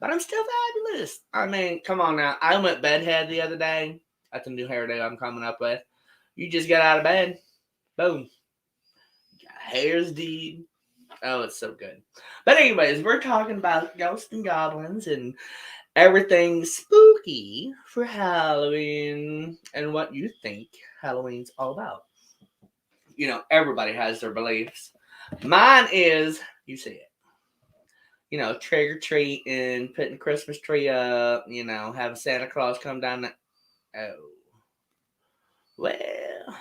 but I'm still fabulous. I mean, come on now. I went bedhead the other day. That's a new hairdo I'm coming up with. You just get out of bed. Boom. Hair's deep. Oh, it's so good. But anyways, we're talking about ghosts and goblins and everything spooky for Halloween and what you think Halloween's all about. You know, everybody has their beliefs. Mine is, you see it. You know, trick or treat and putting the Christmas tree up, you know, having Santa Claus come down the... Oh. Well,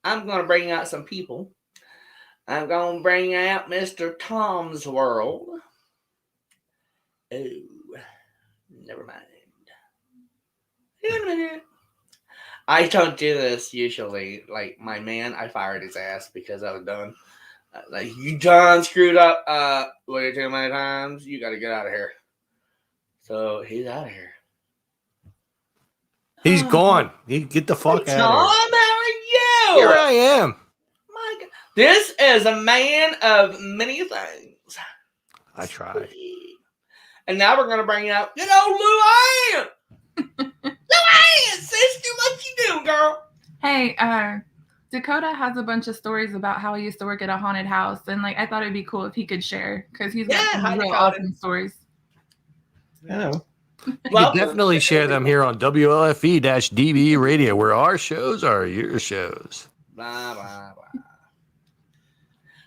I'm going to bring out some people. I'm going to bring out Mr. Tom's World. Oh, never mind. In a minute. I don't do this usually. Like, my man, I fired his ass because I was done. Like, you done screwed up way too many times. You got to get out of here. So, he's out of here. He's gone. Get the fuck out Tom, of here. how are you? Here I am. My God. This is a man of many things. I tried. And now we're going to bring out good old Luann. Luann, sister, what you doing, girl? Hey, Dakota has a bunch of stories about how he used to work at a haunted house, and like I thought it'd be cool if he could share because he's got some real awesome stories. Hello. You can definitely share them here on WLFE-DB Radio, where our shows are your shows. Blah, blah, blah.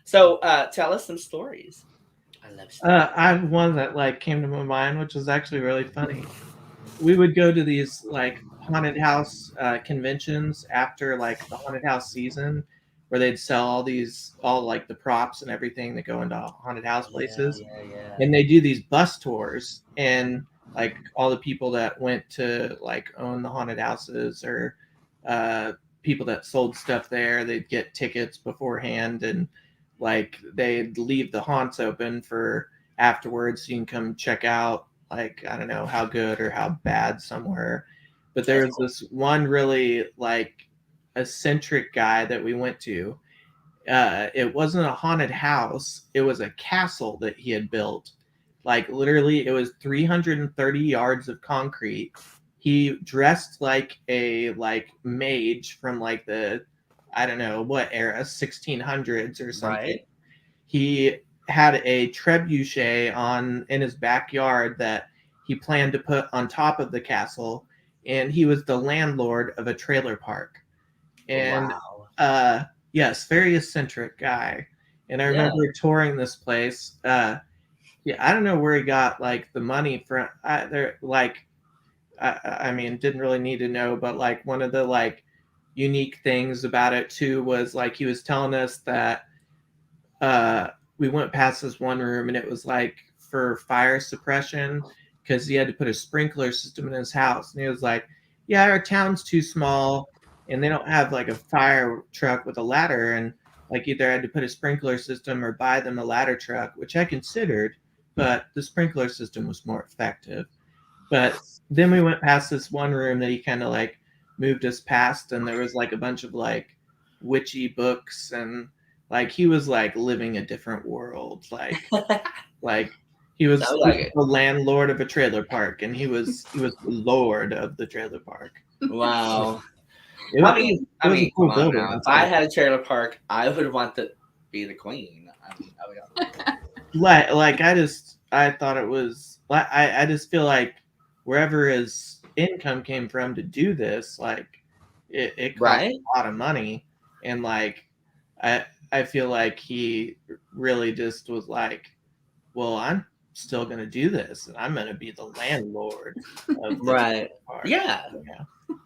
So, tell us some stories. I love stories. I have one that came to my mind, which was actually really funny. We would go to these haunted house conventions after the haunted house season, where they'd sell all the props and everything that go into haunted house places. Yeah. And they do these bus tours, and like all the people that went to like own the haunted houses or people that sold stuff there. They'd get tickets beforehand, and like they'd leave the haunts open for afterwards, so you can come check out. Like I don't know how good or how bad some were, but there was this one really like eccentric guy that we went to. It wasn't a haunted house; it was a castle that he had built. Like literally, it was 330 yards of concrete. He dressed like a like mage from like the I don't know what era, 1600s or something. Right. He had a trebuchet on in his backyard that he planned to put on top of the castle, and he was the landlord of a trailer park. And yes, very eccentric guy. And I remember touring this place. Yeah, I don't know where he got like the money from. I mean, didn't really need to know, but like one of the like unique things about it too was like he was telling us that we went past this one room and it was like for fire suppression because he had to put a sprinkler system in his house, and he was like, "Yeah, our town's too small, and they don't have like a fire truck with a ladder, and like either had to put a sprinkler system or buy them a ladder truck," which I considered, but the sprinkler system was more effective. But then we went past this one room that he kind of like moved us past, and there was like a bunch of like witchy books, and like he was like living a different world. Like he was the landlord of a trailer park, and he was the lord of the trailer park. Wow. I mean, Come on now. If I had a trailer park, I would want to be the queen. I thought it was. I just feel like wherever his income came from to do this, like it cost a lot of money, and like I feel like he really just was like, well, I'm still gonna do this, and I'm gonna be the landlord of the park. Yeah.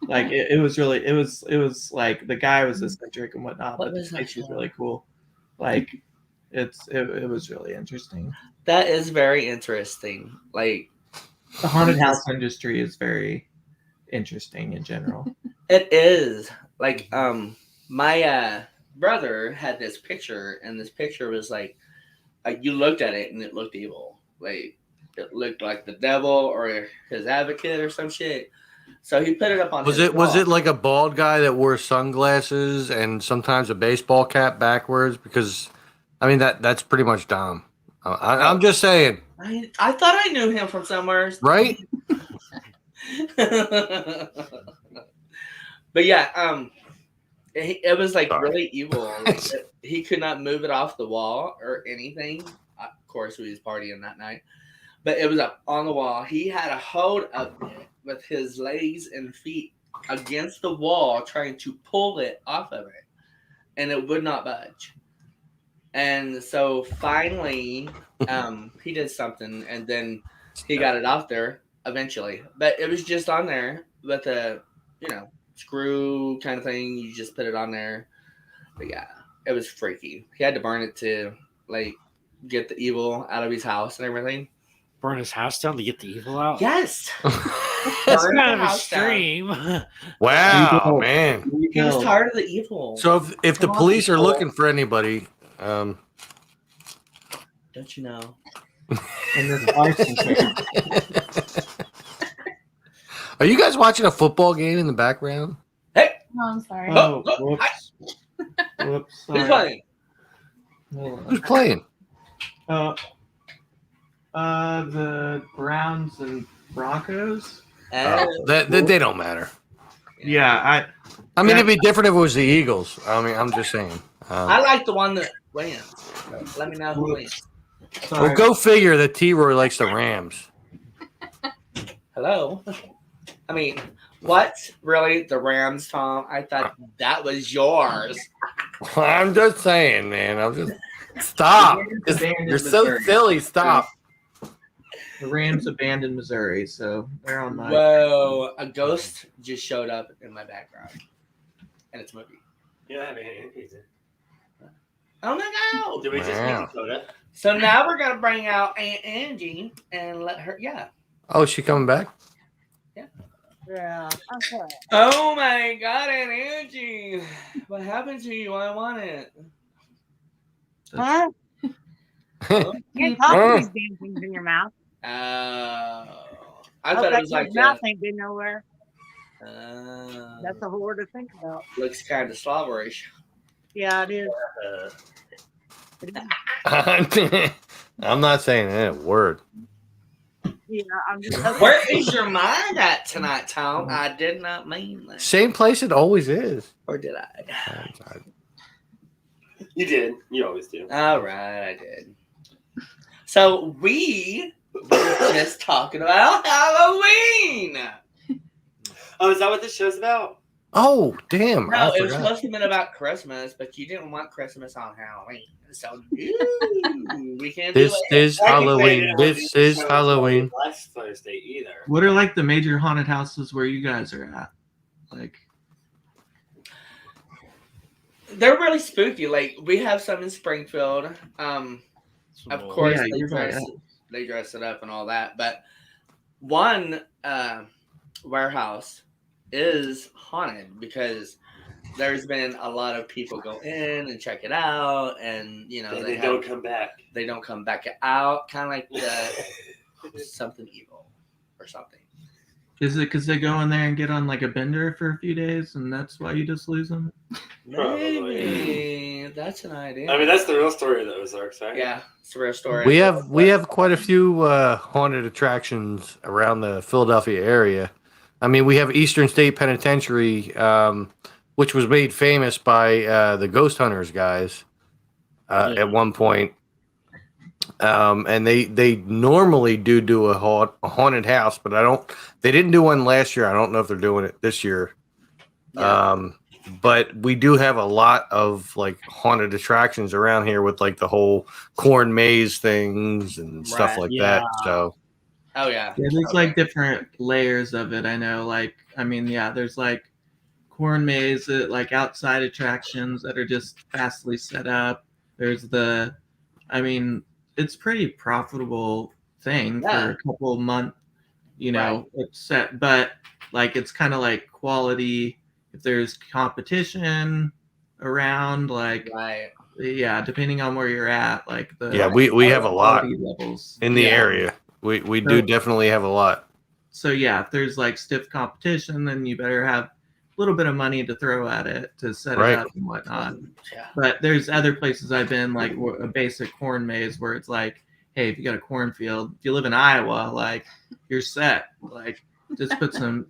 Like it was really it was like the guy was eccentric and whatnot, but the place was really cool. Like it was really interesting. That is very interesting. Like the haunted house industry is very interesting in general. It is. Like my brother had this picture, and this picture was like you looked at it and it looked evil. Like it looked like the devil or his advocate or some shit. So he put it up on. Was it like a bald guy that wore sunglasses and sometimes a baseball cap backwards? Because I mean that's pretty much Dom. I'm just saying. I thought I knew him from somewhere. Right? But yeah, it was like really evil. He could not move it off the wall or anything. Of course, we was partying that night, but it was up on the wall. He had a hold of it with his legs and feet against the wall, trying to pull it off of it, and it would not budge. And so finally, he did something, and then he got it off there eventually. But it was just on there with a, screw kind of thing. You just put it on there. But yeah, it was freaky. He had to burn it to like get the evil out of his house and everything. Burn his house down to get the evil out? Yes. That's kind of extreme. Wow, man. He was tired of the evil. So if the police are looking for anybody, don't you know? And this arson Are you guys watching a football game in the background? Hey! Oh, I'm sorry. Oh, whoops. Whoops. Who's playing? Who's playing? The Browns and Broncos. They don't matter. Yeah, I mean, it'd be different if it was the Eagles. I mean, I'm just saying. I like the one that wins. Let me know who wins. Well, go figure that T-Roy likes the Rams. Hello. I mean, what? Really? The Rams, Tom? I thought that was yours. I'm just saying, man. I'm just stop. You're so silly. Stop. The Rams abandoned Missouri, so they're on my. Whoa! A ghost just showed up in my background, and it's movie. Yeah, I mean, Oh my god! Did we just make a soda? So now we're gonna bring out Aunt Angie and let her. Yeah. Oh, she coming back? Yeah. Okay. Oh my God, Aunt Angie. What happened to you? I want it. Huh? Oh. Can't talk with these damn things in your mouth. I Hope thought it that was kid's like mouth ain't been nowhere. a. That's a whole word to think about. Looks kind of slaverish. Yeah, it is. I'm not saying that word. Yeah, I'm just hoping. Where is your mind at tonight, Tom? I did not mean that. Same place it always is. Or did I? You did. You always do. All right, I did. So we were just talking about Halloween. Oh, is that what this show's about? Oh, damn. No, I it was forgot. supposed to have been about Christmas, but you didn't want Christmas on Halloween. So we can't do This it. is Halloween. This is Halloween. Last Thursday either. What are like the major haunted houses where you guys are at? Like, they're really spooky. Like we have some in Springfield. Of course, yeah, they you're right. dress it up and all that. But one warehouse is haunted because there's been a lot of people go in and check it out, and you know they don't come back. They don't come back out, kind of like something evil or something. Is it because they go in there and get on like a bender for a few days, and that's why you just lose them? Maybe that's an idea. I mean, that's the real story of the Ozarks, right? Yeah, it's a real story. We have quite a few haunted attractions around the Philadelphia area. I mean, we have Eastern State Penitentiary, which was made famous by the Ghost Hunters guys at one point. And they normally do a haunted house, but they didn't do one last year. I don't know if they're doing it this year. Yeah. But we do have a lot of like haunted attractions around here with like the whole corn maze things and stuff like that. So yeah, there's like different layers of it. I know, like, I mean, yeah, there's like corn maze, like outside attractions that are just fastly set up. There's I mean, it's pretty profitable thing for a couple months, you know, it's set, but like it's kind of like quality. If there's competition around, like yeah, depending on where you're at, like we have a lot levels in the area. We do definitely have a lot. So yeah, if there's like stiff competition, then you better have a little bit of money to throw at it to set it up and whatnot. Yeah. But there's other places I've been, like a basic corn maze, where it's like, hey, if you got a cornfield, if you live in Iowa, like you're set. Like just get some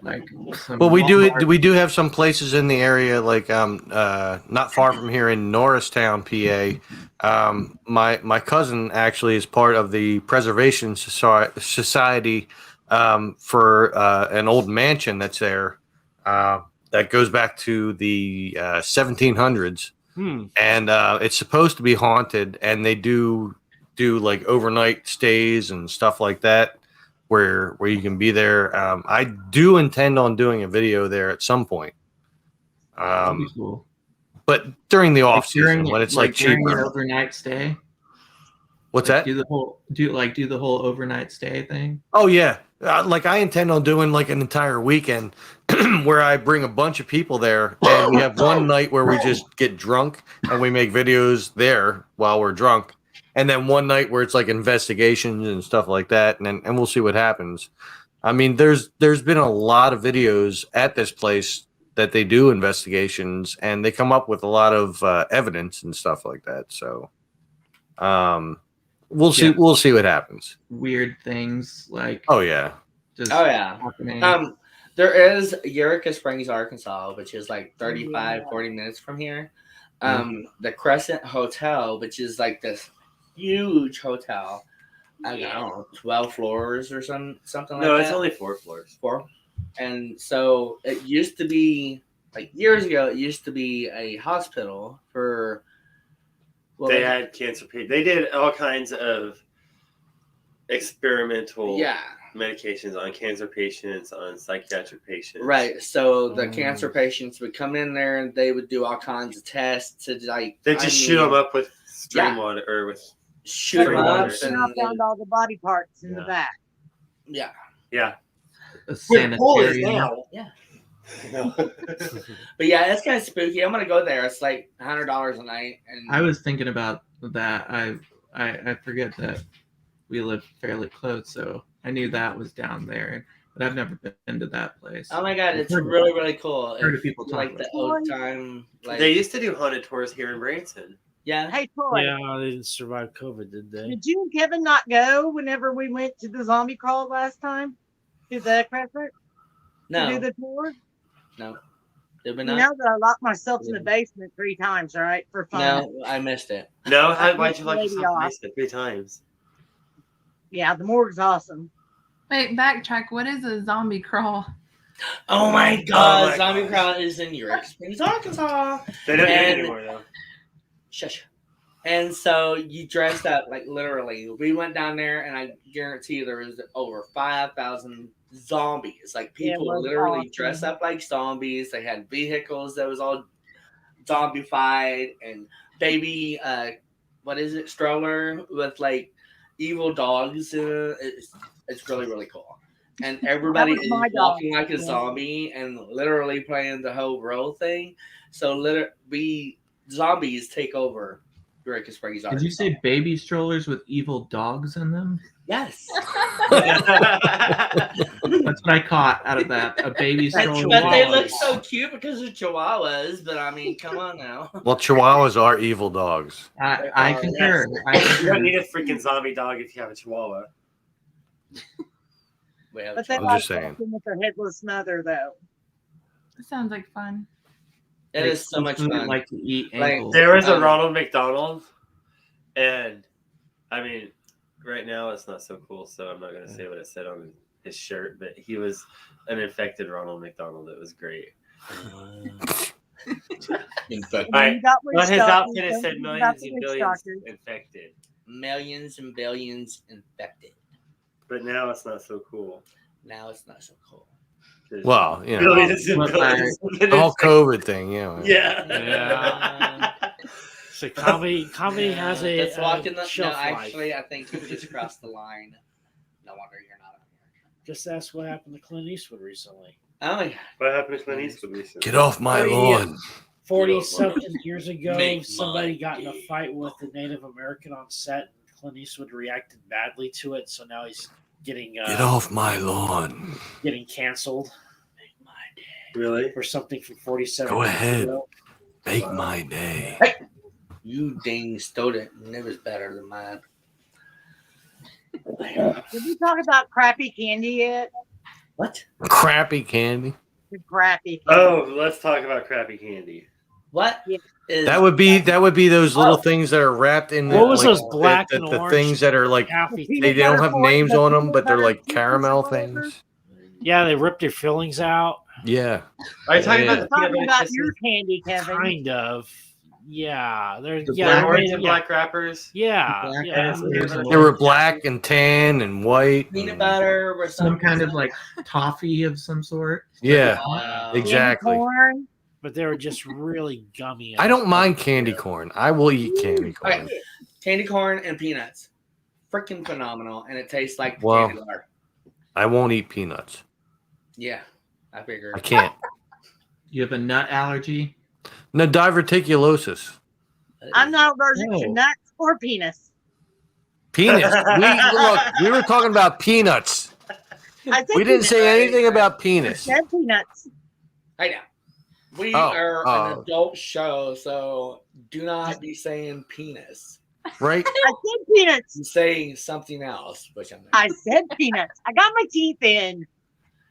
like some. Well, we do have some places in the area, like not far from here in Norristown, PA. My cousin actually is part of the Preservation Society for an old mansion that's there that goes back to the 1700s. And it's supposed to be haunted, and they do like overnight stays and stuff like that where you can be there. I do intend on doing a video there at some point. That'd be cool. But during the off season, when it's like during cheaper. your overnight stay. What's like, that? Do the whole overnight stay thing? Oh yeah, like I intend on doing like an entire weekend where I bring a bunch of people there, and we have one night where we just get drunk and we make videos there while we're drunk, and then one night where it's like investigations and stuff like that, and we'll see what happens. I mean, there's been a lot of videos at this place that they do investigations, and they come up with a lot of evidence and stuff like that. So, we'll see. Yeah. We'll see what happens. Weird things like just happening. There is Eureka Springs, Arkansas, which is like 40 minutes from here. The Crescent Hotel, which is like this huge hotel. I don't know, 12 floors or something like that. No, it's only 4 floors. 4. And so it used to be, like years ago, it used to be a hospital for... Well, they had cancer patients. They did all kinds of experimental medications on cancer patients, on psychiatric patients. Right. So the cancer patients would come in there and they would do all kinds of tests to like... They just shoot them up with stream water or with... Shoot them up. And I found all the body parts in the back. Yeah. Yeah. A Where the pool is sanitarium. now. Yeah. But yeah, it's kind of spooky. I'm gonna go there. It's like $100 a night, and I was thinking about that. I forget that we live fairly close, so I knew that was down there, but I've never been to that place. oh my god, I've it's heard really really cool. heard If of people you talk like about the it. old time, like They used to do haunted tours here in Branson. yeah. Hey, Troy, Yeah, they didn't survive COVID, did they? did you and Kevin not go whenever we went to the zombie crawl last time? To the Crescent? To do No, the tour? no, did we You not? know that I locked myself in the basement 3 times, right? For fun. No, I missed it. No, I why'd pissed you the lock lady yourself in the off. basement 3 times? Yeah, the morgue's awesome. Wait, backtrack. What is a zombie crawl? Oh my god, my Zombie gosh. Crawl is in York Springs, Arkansas. They don't do it And- anymore though. Shush. And so you dressed up like literally. We went down there, and I guarantee you there was over 5,000 zombies. Like people was literally awesome. dress up like zombies. They had vehicles that was all zombified, and baby, what is it, stroller with like evil dogs. It's really really cool. And everybody was is my dog. walking like a Yeah. zombie and literally playing the whole role thing. So we zombies take over Eureka Springs. Did you say baby strollers with evil dogs in them? Yes? That's what I caught out of that. A baby But stroller. but they with look dogs. so cute because of chihuahuas. But I mean, come on now. Well, Chihuahuas are evil dogs. I concur. I You concur. don't need a freaking zombie dog if you have a chihuahua. We have But they I'm like just saying. walking with their headless mother, though. It sounds like fun. it is so much fun. Like to eat Like, ankles. There was a Um, Ronald McDonald, and I mean, right now it's not so cool, so I'm not going to say what it said on his shirt, but he was an infected Ronald McDonald. It was great. Infected. Right. You got On his witch outfit, it doctors, said you got millions the and witch billions doctors. infected, Millions and billions infected. but now it's not so cool. Now it's not so cool. Well, you know, Billions and But billions. the whole COVID thing, Yeah. So comedy has a Let's walk in the. No, shelf life. actually, I think you just crossed the line. No wonder you're not on here. Just ask what happened to Clint Eastwood recently. Oh my god. What happened to Clint Eastwood recently? get off my Oh, yeah. lawn. 40-something years ago, Make somebody my got in a day. fight with a Native American on set, and Clint Eastwood reacted badly to it, so now he's getting Get off my lawn. getting canceled Really? for something from 47 Go years ahead. ago. Make my day. You dang stole it, and it was better than mine. Did we talk about crappy candy yet? What? Crappy candy. The crappy candy. Oh, let's talk about crappy candy. What is That would be those little things that are wrapped in the What was like, those black the, and the orange things that are like taffy Peanut they don't butter have corn- names the on them, peanut but they're butter like cookies or caramel whatever? things. Yeah, they ripped your fillings out. Yeah. Are you talking Yeah. about the peanut Talking butter about kisses? your candy, Kevin. Kind of. Yeah. They're The yeah, black they're Orange made- and yeah. black wrappers? Yeah. Black Yeah. wrappers. They were black and tan and white. peanut and- butter or Some kind of like toffee of some sort. Yeah. Wow. Exactly. Corn. But they were just really gummy. I don't mind candy corn. I will eat candy corn. Okay. Candy corn and peanuts. Freaking phenomenal. And it tastes like Well- candy bar. I won't eat peanuts. Yeah, I figured. I can't. You have a nut allergy? No, diverticulosis. I'm not allergic to Oh. nuts or penis. Penis. We were talking about peanuts. I said We didn't peanuts. say anything about I penis. said peanuts. Hey now. We Oh, are an oh. adult show, so do not be saying penis. Right? I said peanuts. You're saying something else, which I'm not. I said peanuts. I got my teeth in.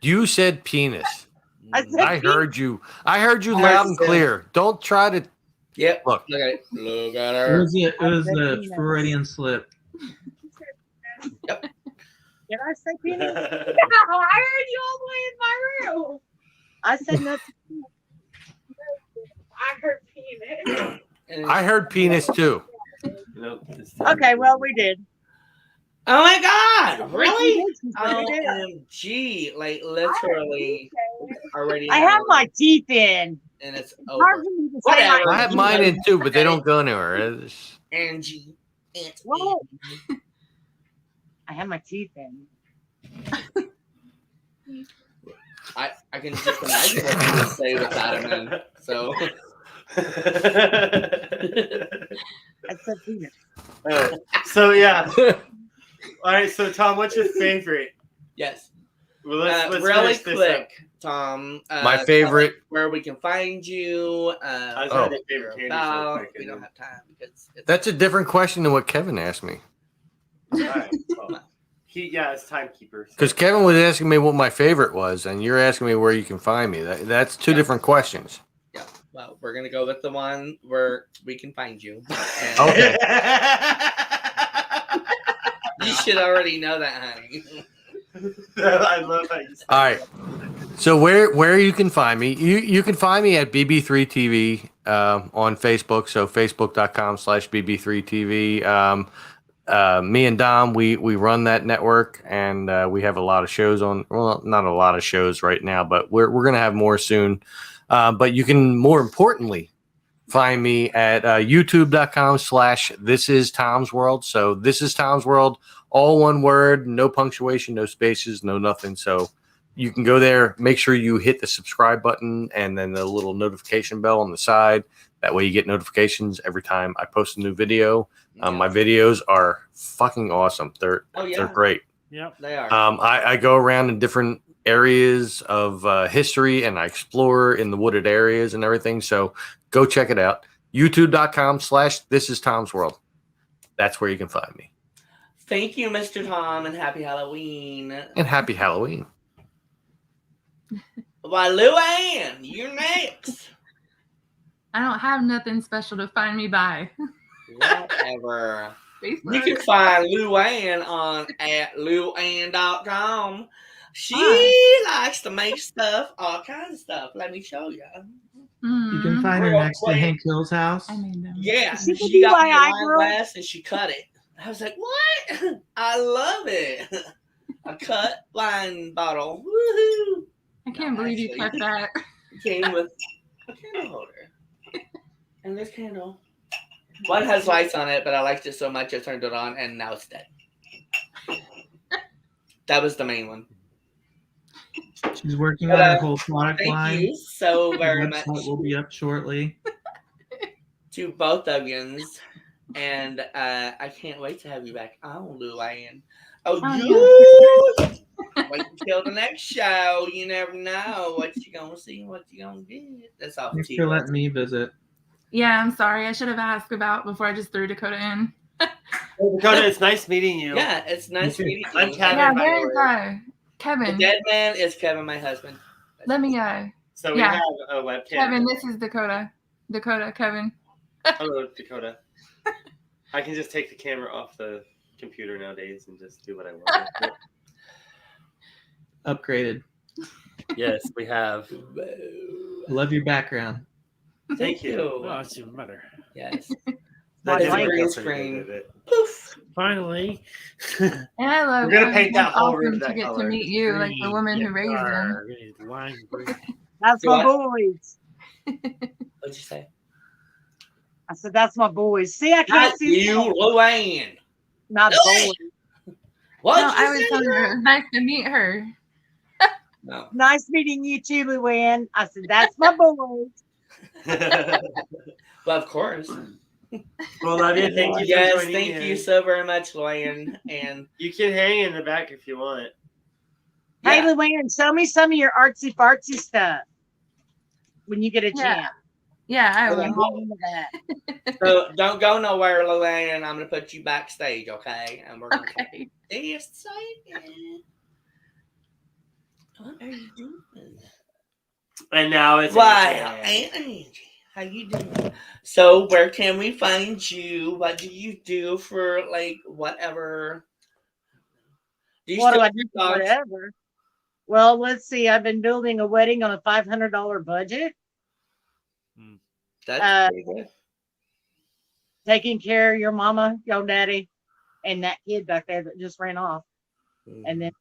You said penis. I said I heard you. I heard you I loud and said- clear. Don't try to Yep. look. Look at it. Look at It her. was a, it was said a peanuts. Freudian slip. Did I say penis? I heard you all the way in my room. I said nuts. I heard penis. And- I heard penis too. Nope, it's Okay, well, we did. Oh my god! Really? I did. OMG! Like literally already. I have my teeth in. and it's It's hard over. for me to say Whatever. my I have mine in too, but they don't go anywhere. It's- Angie. Whoa. I have my teeth in. I can just imagine what you would say without him in. So. That's a penis. So yeah. All right. So Tom, what's your favorite? Yes. Well, let's really finish this quick, up. Tom. My favorite. Where we can find you. I was Oh. favorite candies real About. quick, We and don't then- have time because it's That's a different question than what Kevin asked me. All right, well, it's timekeeper. So. Because Kevin was asking me what my favorite was, and you're asking me where you can find me. That's two different questions. Yeah. Well, we're gonna go with the one where we can find you. And Okay. You should already know that, honey. I love how you said All right. So where you can find me, you can find me at BB3TV on Facebook. So facebook.com/BB3TV. Me and Dom, we run that network, and we have a lot of shows on. Well, not a lot of shows right now, but we're gonna have more soon. But you can more importantly find me at youtube.com/This Is Tom's World. So This Is Tom's World, all one word, no punctuation, no spaces, no nothing. So you can go there, make sure you hit the subscribe button and then the little notification bell on the side. That way you get notifications every time I post a new video. My videos are fucking awesome. They're great. Yep, they are. I go around in different areas of history, and I explore in the wooded areas and everything. So go check it out. youtube.com/This Is Tom's World. That's where you can find me. Thank you, Mr. Tom, and happy Halloween. And happy Halloween. Why, Luann, you're next. I don't have nothing special to find me by. Whatever. Facebook. You can find Luann on at luann.com. She likes to make stuff, all kinds of stuff. Let me show you. You can find her Real next to quick. Hank Hill's house. I made them. Yeah, She she can do got my me a eye wine girl. glass and she cut it. I was like, what? I love it. A cut wine bottle. Woohoo! I can't believe you cut that. It came with a candle holder. And this candle. One has lights on it, but I liked it so much I turned it on and now it's dead. That was the main one. She's working But, on her whole product Thank line. you so The very much website will be up shortly. to both of yous. And I can't wait to have you back on, Luann. Oh, wait until the next show. You never know what you're going to see and what you're going to get. That's all. Thanks for letting me visit. Yeah, I'm sorry. I should have asked about before I just threw Dakota in. Dakota, it's nice meeting you. Yeah, it's nice meeting you. I'm Kevin. Yeah, by the there's way. Kevin. The dead man is Kevin, my husband. Let me So we yeah. have a webcam. Kevin, this is Dakota. Dakota, Kevin. Hello, Dakota. I can just take the camera off the computer nowadays and just do what I want. Upgraded. Yes, we have. Love your background. Thank you. Oh, that's even better. Yes. That It's didn't green go pretty screen. good, did it? Poof. Finally. And I love We're gonna him. paint that It's whole room awesome to that get color. to meet you, like the woman who raised him. That's my boys. What'd you say? I said, that's my boys. See, I can't Not see you, them. Luann. Not boys. What? No, I was telling her, nice to meet her. No. Nice meeting you too, Luann. I said, that's my boys. Well, of course. Well, love you. Thank you for Yes, joining thank in. you so very much, Luann. And You can hang in the back if you want. Hey, yeah, Luann, show me some of your artsy fartsy stuff when you get a Yeah. chance. Yeah, I Okay. will. I'm all into that. so don't go nowhere, Luann. I'm gonna put you backstage, okay? And we're gonna Okay. stay excited. What are you doing? And now it's Why, Angie. Angie, how you doing? So where can we find you? What do you do for like whatever? Do you What do still I do for whatever? Well, let's see. I've been building a wedding on a $500 budget. That's pretty good. Taking care of your mama, your daddy, and that kid back there that just ran off. And then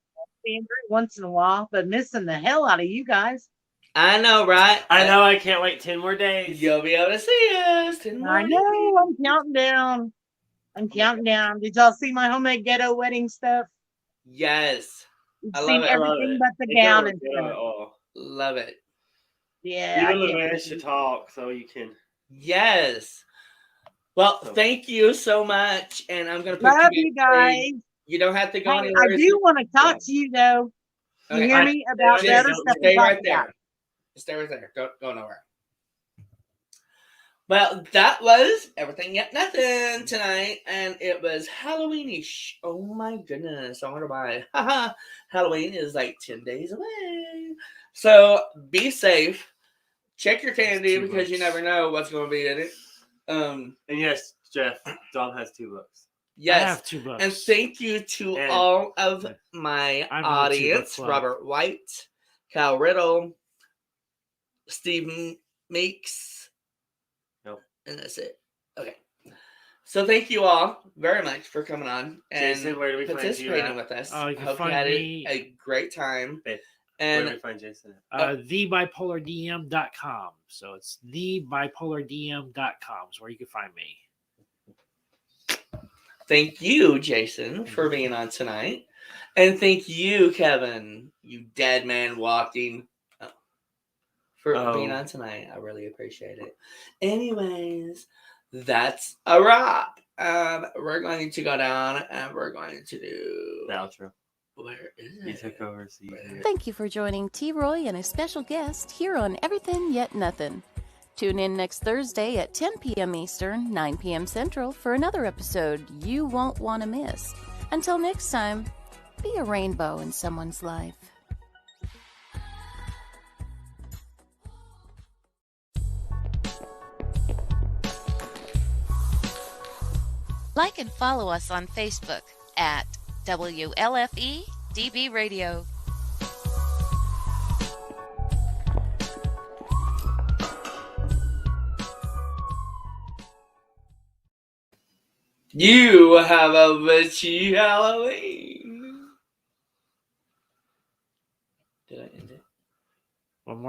seeing her once in a while, but missing the hell out of you guys. I know, right? I know. I can't wait 10 more days. You'll be able to see us. 10 more I know. I'm counting down. I'm counting down. Did y'all see my homemade ghetto wedding stuff? Yes. We've I love seen it. I love everything it. but the They gown go, and they know it stuff. all. Love it. Yeah, I Even the can't managed to believe it. talk, so you can. Yes. Well, So. thank you so much, and I'm gonna put Love you you back guys. stage. You don't have to go Hey, I anywhere. do want to talk to you though. You Okay. hear me about the other stuff we Stay right talked about? there. Stay right there. Don't go nowhere. Well, that was Everything Yet Nothing tonight, and it was Halloweenish. Oh my goodness, I wonder why. Halloween is like 10 days away. So be safe. Check your candy because you never know what's going to be in it. And yes, Jeff, Dom has 2 books. Yes. I have 2 books. And thank you to all of my audience: Robert White, Kyle Riddle, Steve Meeks. And that's it. Okay. So thank you all very much for coming on and Jason, where do we participating find you with us. Oh, you can Hope find you had me. a great time. Where And do we find Jason? TheBipolarDM.com. So it's TheBipolarDM.com is where you can find me. thank you, Jason, for being on tonight. And thank you, Kevin, you dead man walking, for being on tonight. I really appreciate it. Anyways, that's a wrap. We're going to go down and we're going to do the outro. Where is it? He took over. Thank you for joining T. Roy and a special guest here on Everythin Yet Nothin. Tune in next Thursday at 10 p.m. Eastern, 9 p.m. Central for another episode you won't want to miss. Until next time, be a rainbow in someone's life. Like and follow us on Facebook at WLFE DB Radio. You have a witchy Halloween.